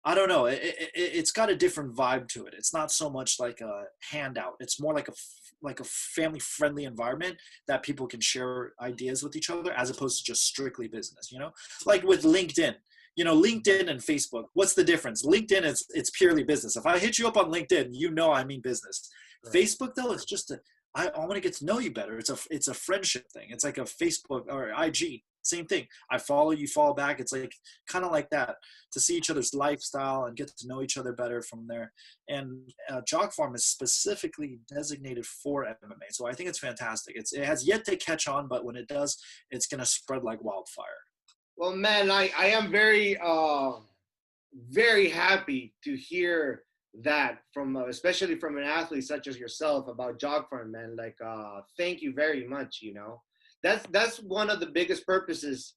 I don't know, it's got a different vibe to it. It's not so much like a handout. It's more like a family-friendly environment that people can share ideas with each other, as opposed to just strictly business, you know? Like with LinkedIn. You know, LinkedIn and Facebook, what's the difference? LinkedIn it's purely business. If I hit you up on LinkedIn, you know I mean business. Right. Facebook, though, it's just I want to get to know you better. It's a friendship thing. It's like a Facebook or IG. Same thing. I follow, you follow back. It's like kind of like that, to see each other's lifestyle and get to know each other better from there. And JockPharm is specifically designated for MMA. So I think it's fantastic. It has yet to catch on, but when it does, it's going to spread like wildfire. Well, man, I am very, very happy to hear that from, especially from an athlete such as yourself, about JockPharm, man. Like, thank you very much. You know, that's one of the biggest purposes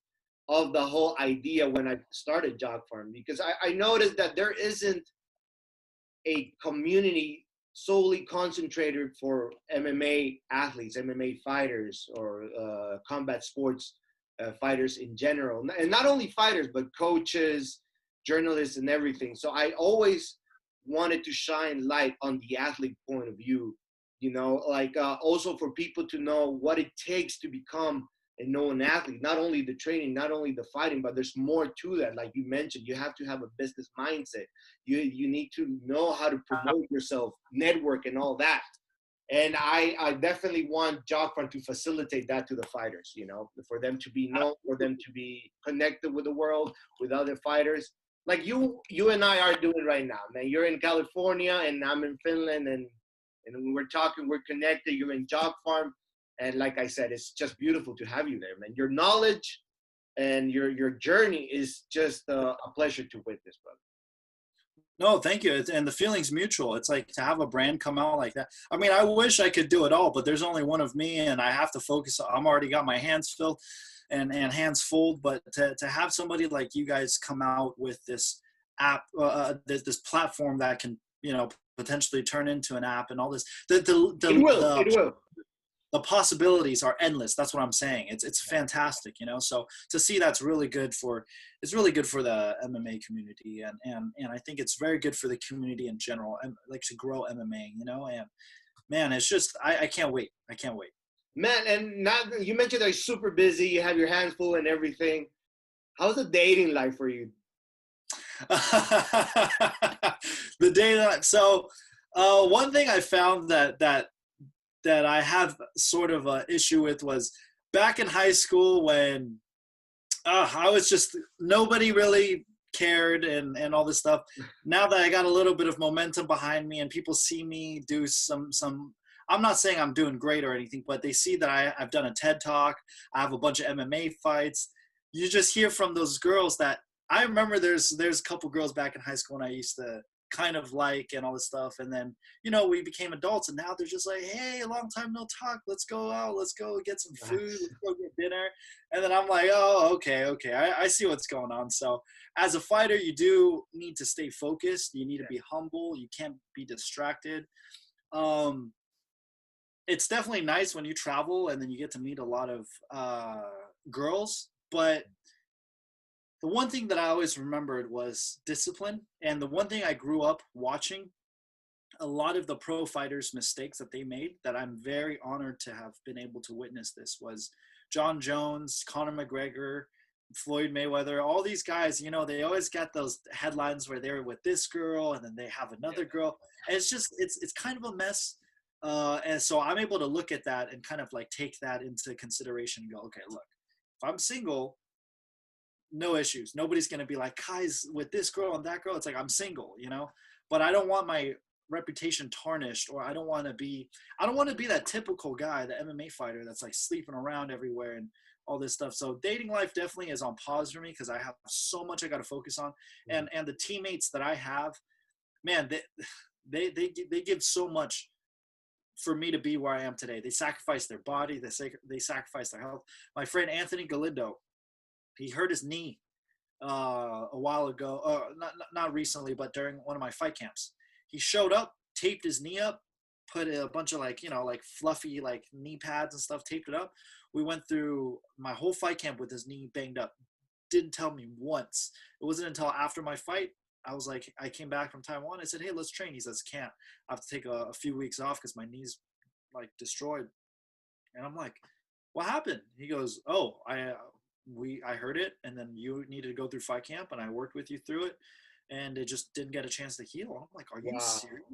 of the whole idea when I started JockPharm, because I noticed that there isn't a community solely concentrated for MMA athletes, MMA fighters, or combat sports fighters in general, and not only fighters, but coaches, journalists, and everything. So I always wanted to shine light on the athlete point of view, you know, like also for people to know what it takes to become a known athlete, not only the training, not only the fighting, but there's more to that. Like you mentioned, you have to have a business mindset. You need to know how to promote yourself, network, and all that. And I definitely want JockPharm to facilitate that to the fighters, you know, for them to be known, for them to be connected with the world, with other fighters. Like you and I are doing right now, man. You're in California and I'm in Finland, and when we're talking, we're connected. You're in JockPharm. And like I said, it's just beautiful to have you there, man. Your knowledge and your journey is just a pleasure to witness, brother. No, thank you. And the feeling's mutual. It's like to have a brand come out like that. I mean, I wish I could do it all, but there's only one of me, and I have to focus. I'm already got my hands filled and hands full. But to have somebody like you guys come out with this app, this platform that can, you know, potentially turn into an app and all this, It will. The possibilities are endless. That's what I'm saying. It's fantastic, you know. So to see that's really good for the MMA community, and I think it's very good for the community in general, and like to grow MMA, you know. And man, it's just I can't wait. I can't wait. Man, and not you mentioned that you're super busy. You have your hands full and everything. How's the dating life for you? The day so one thing I found that I have sort of an issue with was back in high school when I was just, nobody really cared and all this stuff. Now that I got a little bit of momentum behind me and people see me do some, I'm not saying I'm doing great or anything, but they see that I've done a TED Talk. I have a bunch of MMA fights. You just hear from those girls that I remember there's a couple girls back in high school when I used to kind of like and all this stuff. And then, we became adults, and now they're just like, hey, a long time no talk. Let's go out. Let's go get some food. Let's go get dinner. And then I'm like, oh, okay. I see what's going on. So as a fighter, you do need to stay focused. You need to be humble. You can't be distracted. It's definitely nice when you travel and then you get to meet a lot of girls. But the one thing that I always remembered was discipline. And the one thing I grew up watching, a lot of the pro fighters' mistakes that they made, that I'm very honored to have been able to witness this, was John Jones, Conor McGregor, Floyd Mayweather, all these guys, they always got those headlines where they're with this girl and then they have another girl. And it's just, it's kind of a mess. And so I'm able to look at that and kind of like take that into consideration and go, okay, look, if I'm single, no issues. Nobody's going to be like, Kai's with this girl and that girl. It's like, I'm single, but I don't want my reputation tarnished, or I don't want to be that typical guy, the MMA fighter that's like sleeping around everywhere and all this stuff. So dating life definitely is on pause for me because I have so much I got to focus on. And the teammates that I have, man, they give so much for me to be where I am today. They sacrifice their body. They sacrifice their health. My friend Anthony Galindo, he hurt his knee a while ago. Not recently, but during one of my fight camps. He showed up, taped his knee up, put a bunch of like fluffy like knee pads and stuff, taped it up. We went through my whole fight camp with his knee banged up. Didn't tell me once. It wasn't until after my fight, I came back from Taiwan. I said, hey, let's train. He says, can't. I have to take a few weeks off because my knee's like destroyed. And I'm like, what happened? He goes, oh, I heard it, and then you needed to go through fight camp, and I worked with you through it, and it just didn't get a chance to heal. I'm like, are you serious?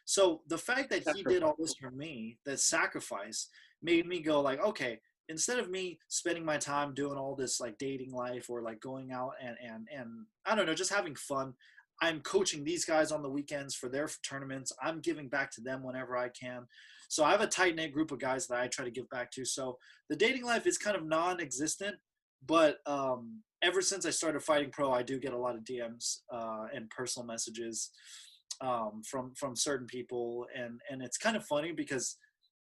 So the fact that he did all this for me, that sacrifice, made me go like, okay, instead of me spending my time doing all this like dating life or like going out and I don't know, just having fun, I'm coaching these guys on the weekends for their tournaments. I'm giving back to them whenever I can. So I have a tight-knit group of guys that I try to give back to. So the dating life is kind of non-existent, but ever since I started fighting pro, I do get a lot of DMs and personal messages from certain people. And it's kind of funny because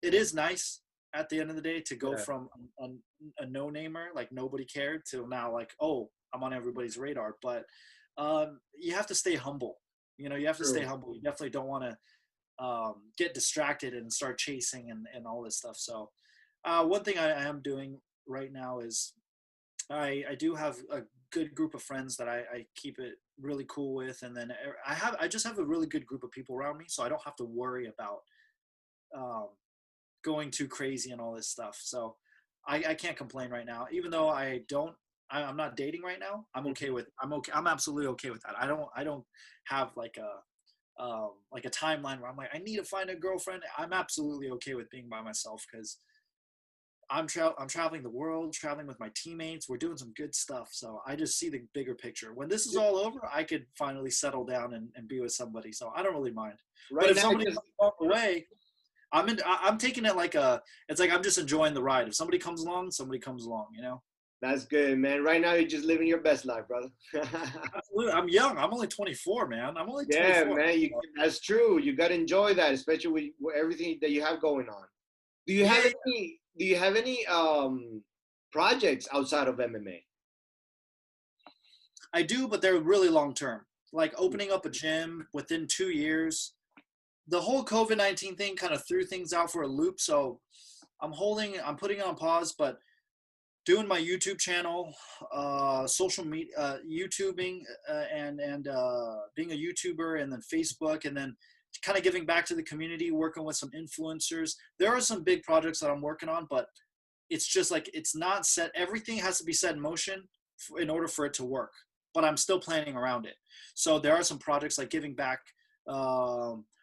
it is nice at the end of the day to go from a no-namer, like nobody cared, to now like, oh, I'm on everybody's radar. But you have to stay humble. You have to stay humble. You definitely don't want to get distracted and start chasing and all this stuff. So one thing I am doing right now is I do have a good group of friends that I keep it really cool with. And then I just have a really good group of people around me. So I don't have to worry about going too crazy and all this stuff. So I can't complain right now, even though I'm not dating right now. I'm absolutely okay with that. I don't have like a timeline where I'm like, I need to find a girlfriend. I'm absolutely okay with being by myself because I'm traveling the world, traveling with my teammates. We're doing some good stuff. So I just see the bigger picture. When this is all over, I could finally settle down and be with somebody. So I don't really mind. Right, but if somebody comes along the way, I'm taking it it's like I'm just enjoying the ride. If somebody comes along, That's good, man. Right now, you're just living your best life, brother. Absolutely. I'm young. I'm only 24, man. I'm only 24. Yeah, man. That's true. You got to enjoy that, especially with everything that you have going on. Do you have any projects outside of MMA? I do, but they're really long term. Like opening up a gym within 2 years. The whole COVID-19 thing kind of threw things out for a loop. So I'm putting it on pause, but doing my YouTube channel, social media, YouTubing, and being a YouTuber, and then Facebook, and then kind of giving back to the community, working with some influencers. There are some big projects that I'm working on, but it's just like, it's not set. Everything has to be set in motion in order for it to work, but I'm still planning around it. So there are some projects like giving back.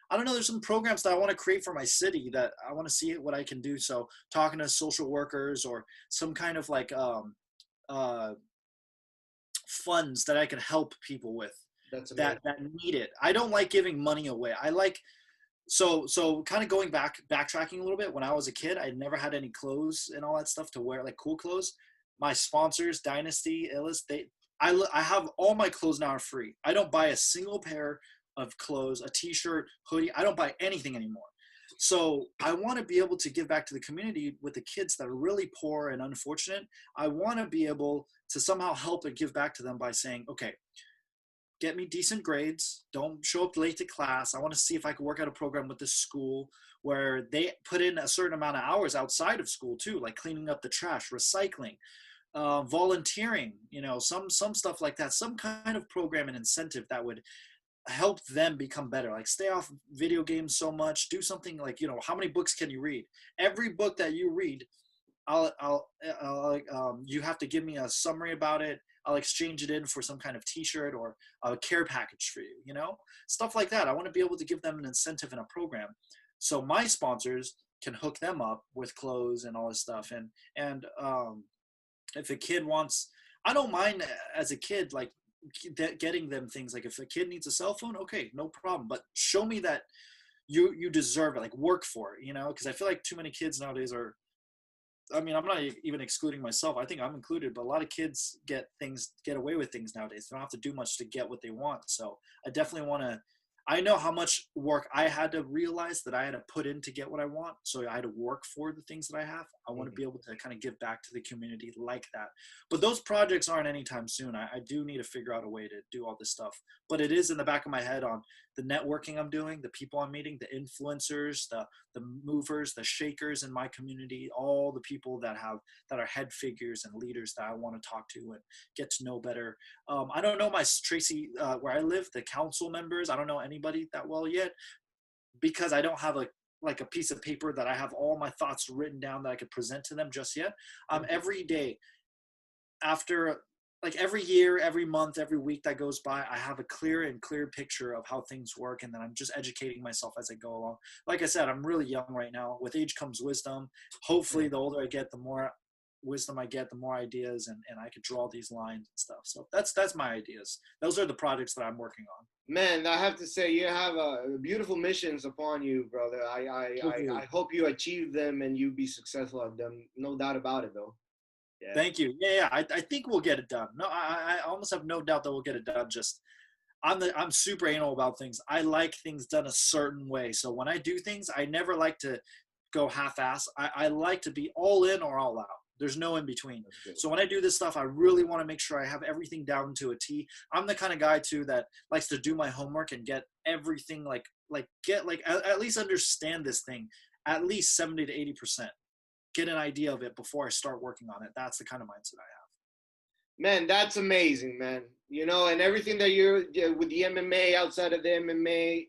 I don't know, there's some programs that I want to create for my city that I want to see what I can do. So talking to social workers or some kind of like funds that I can help people with that need it. I don't like giving money away. I like, so kind of backtracking a little bit. When I was a kid, I never had any clothes and all that stuff to wear, like cool clothes. My sponsors, Dynasty, Illis, I have all my clothes now are free. I don't buy a single pair of clothes, a t-shirt, hoodie. I don't buy anything anymore. So I want to be able to give back to the community with the kids that are really poor and unfortunate. I want to be able to somehow help and give back to them by saying, okay, get me decent grades. Don't show up late to class. I want to see if I can work out a program with this school where they put in a certain amount of hours outside of school too, like cleaning up the trash, recycling, volunteering, some stuff like that, some kind of program and incentive that would help them become better, like stay off video games so much, do something like, how many books can you read? Every book that you read, you have to give me a summary about it. I'll exchange it in for some kind of t-shirt or a care package for you, stuff like that. I want to be able to give them an incentive in a program so my sponsors can hook them up with clothes and all this stuff. And if a kid wants, I don't mind as a kid, like getting them things, like if a kid needs a cell phone, okay, no problem, but show me that you deserve it, like work for it, because I feel like too many kids nowadays are, I'm not even excluding myself, I think I'm included, but a lot of kids get away with things nowadays. They don't have to do much to get what they want. So I definitely want to, I know how much work I had to realize that I had to put in to get what I want. So I had to work for the things that I have. I want to be able to kind of give back to the community like that. But those projects aren't anytime soon. I do need to figure out a way to do all this stuff. But it is in the back of my head on the networking I'm doing, the people I'm meeting, the influencers, the movers, the shakers in my community, all the people that are head figures and leaders that I want to talk to and get to know better. I don't know Tracy, where I live, the council members. I don't know anybody that well yet because I don't have a piece of paper that I have all my thoughts written down that I could present to them just yet. Every day, after like every year, every month, every week that goes by, I have a clear picture of how things work, and then I'm just educating myself as I go along. Like I said, I'm really young right now. With age comes wisdom. Hopefully, the older I get, the more wisdom I get, the more ideas, and I could draw these lines and stuff. So that's my ideas. Those are the projects that I'm working on. Man, I have to say, you have beautiful missions upon you, brother. I hope you achieve them and you be successful at them. No doubt about it, though. Yeah. Thank you. Yeah. I think we'll get it done. No, I almost have no doubt that we'll get it done. Just I'm super anal about things. I like things done a certain way. So when I do things, I never like to go half-ass. I like to be all in or all out. There's no in between. So when I do this stuff, I really want to make sure I have everything down to a T. I'm the kind of guy too that likes to do my homework and get everything at least understand this thing at least 70 to 80%. Get an idea of it before I start working on it. That's the kind of mindset I have. Man, that's amazing, man. And everything that you're with the MMA, outside of the MMA,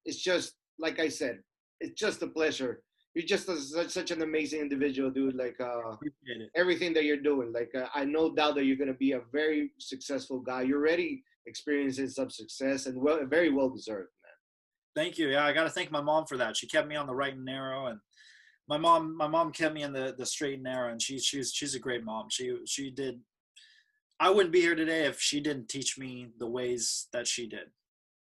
it's just, like I said, it's just a pleasure. You're just such an amazing individual, dude. Like everything that you're doing, like I no doubt that you're going to be a very successful guy. You're already experiencing some success and very well deserved, man. Thank you. Yeah, I got to thank my mom for that. She kept me on the right and narrow, and my mom kept me in the straight and narrow, and she's a great mom. She did. I wouldn't be here today if she didn't teach me the ways that she did.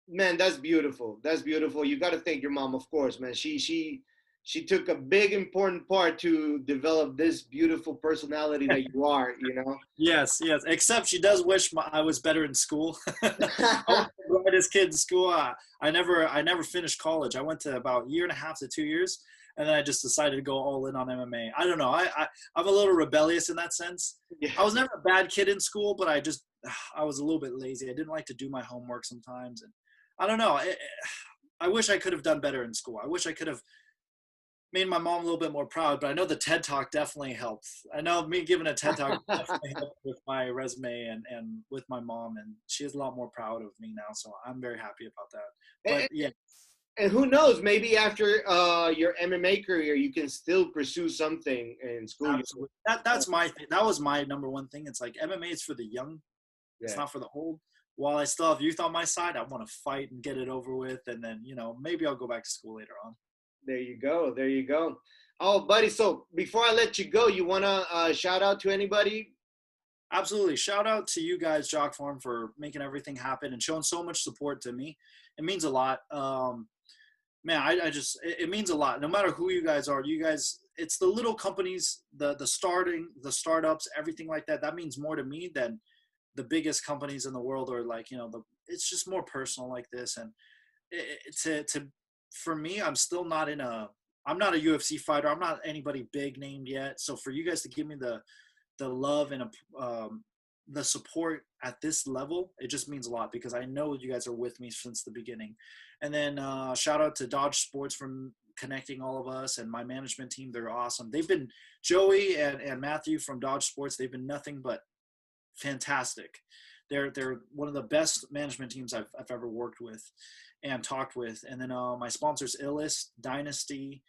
Man, that's beautiful. That's beautiful. You got to thank your mom, of course, man. She took a big important part to develop this beautiful personality that you are. Yes. Except she does wish I was better in school. I was the brightest kid in school. I never finished college. I went to about a year and a half to 2 years. And then I just decided to go all in on MMA. I don't know. I'm a little rebellious in that sense. Yeah. I was never a bad kid in school, but I was a little bit lazy. I didn't like to do my homework sometimes. And I don't know. I wish I could have done better in school. I wish I could have made my mom a little bit more proud, but I know the TED Talk definitely helped. I know me giving a TED Talk definitely helped with my resume and with my mom, and she is a lot more proud of me now. So I'm very happy about that. But yeah. And who knows, maybe after your MMA career, you can still pursue something in school. Absolutely. That's my thing. That was my number one thing. It's like MMA is for the young. Yeah. It's not for the old. While I still have youth on my side, I want to fight and get it over with. And then, maybe I'll go back to school later on. There you go. Oh, buddy. So before I let you go, you want to shout out to anybody? Absolutely. Shout out to you guys, JockPharm, for making everything happen and showing so much support to me. It means a lot. Man, it means a lot. No matter who you guys are, it's the little companies, the startups, everything like that. That means more to me than the biggest companies in the world, or like, the it's just more personal like this. And for me, I'm not a UFC fighter. I'm not anybody big named yet. So for you guys to give me the love and the support at this level, it just means a lot because I know you guys are with me since the beginning. And then shout out to Dodge Sports for connecting all of us and my management team. They're awesome. They've been Joey and Matthew from Dodge Sports. They've been nothing but fantastic. They're one of the best management teams I've ever worked with and talked with. And then my sponsors, Illis, Dynasty,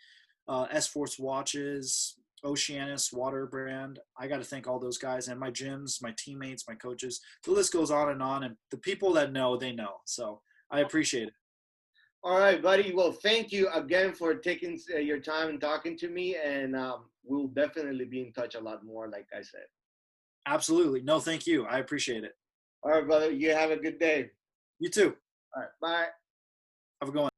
S-Force Watches, Oceanus Water Brand. I got to thank all those guys and my gyms, my teammates, my coaches. The list goes on. And the people that know, they know. So I appreciate it. All right, buddy. Well, thank you again for taking your time and talking to me. And we'll definitely be in touch a lot more, like I said. Absolutely. No, thank you. I appreciate it. All right, brother. You have a good day. You too. All right. Bye. Have a good one.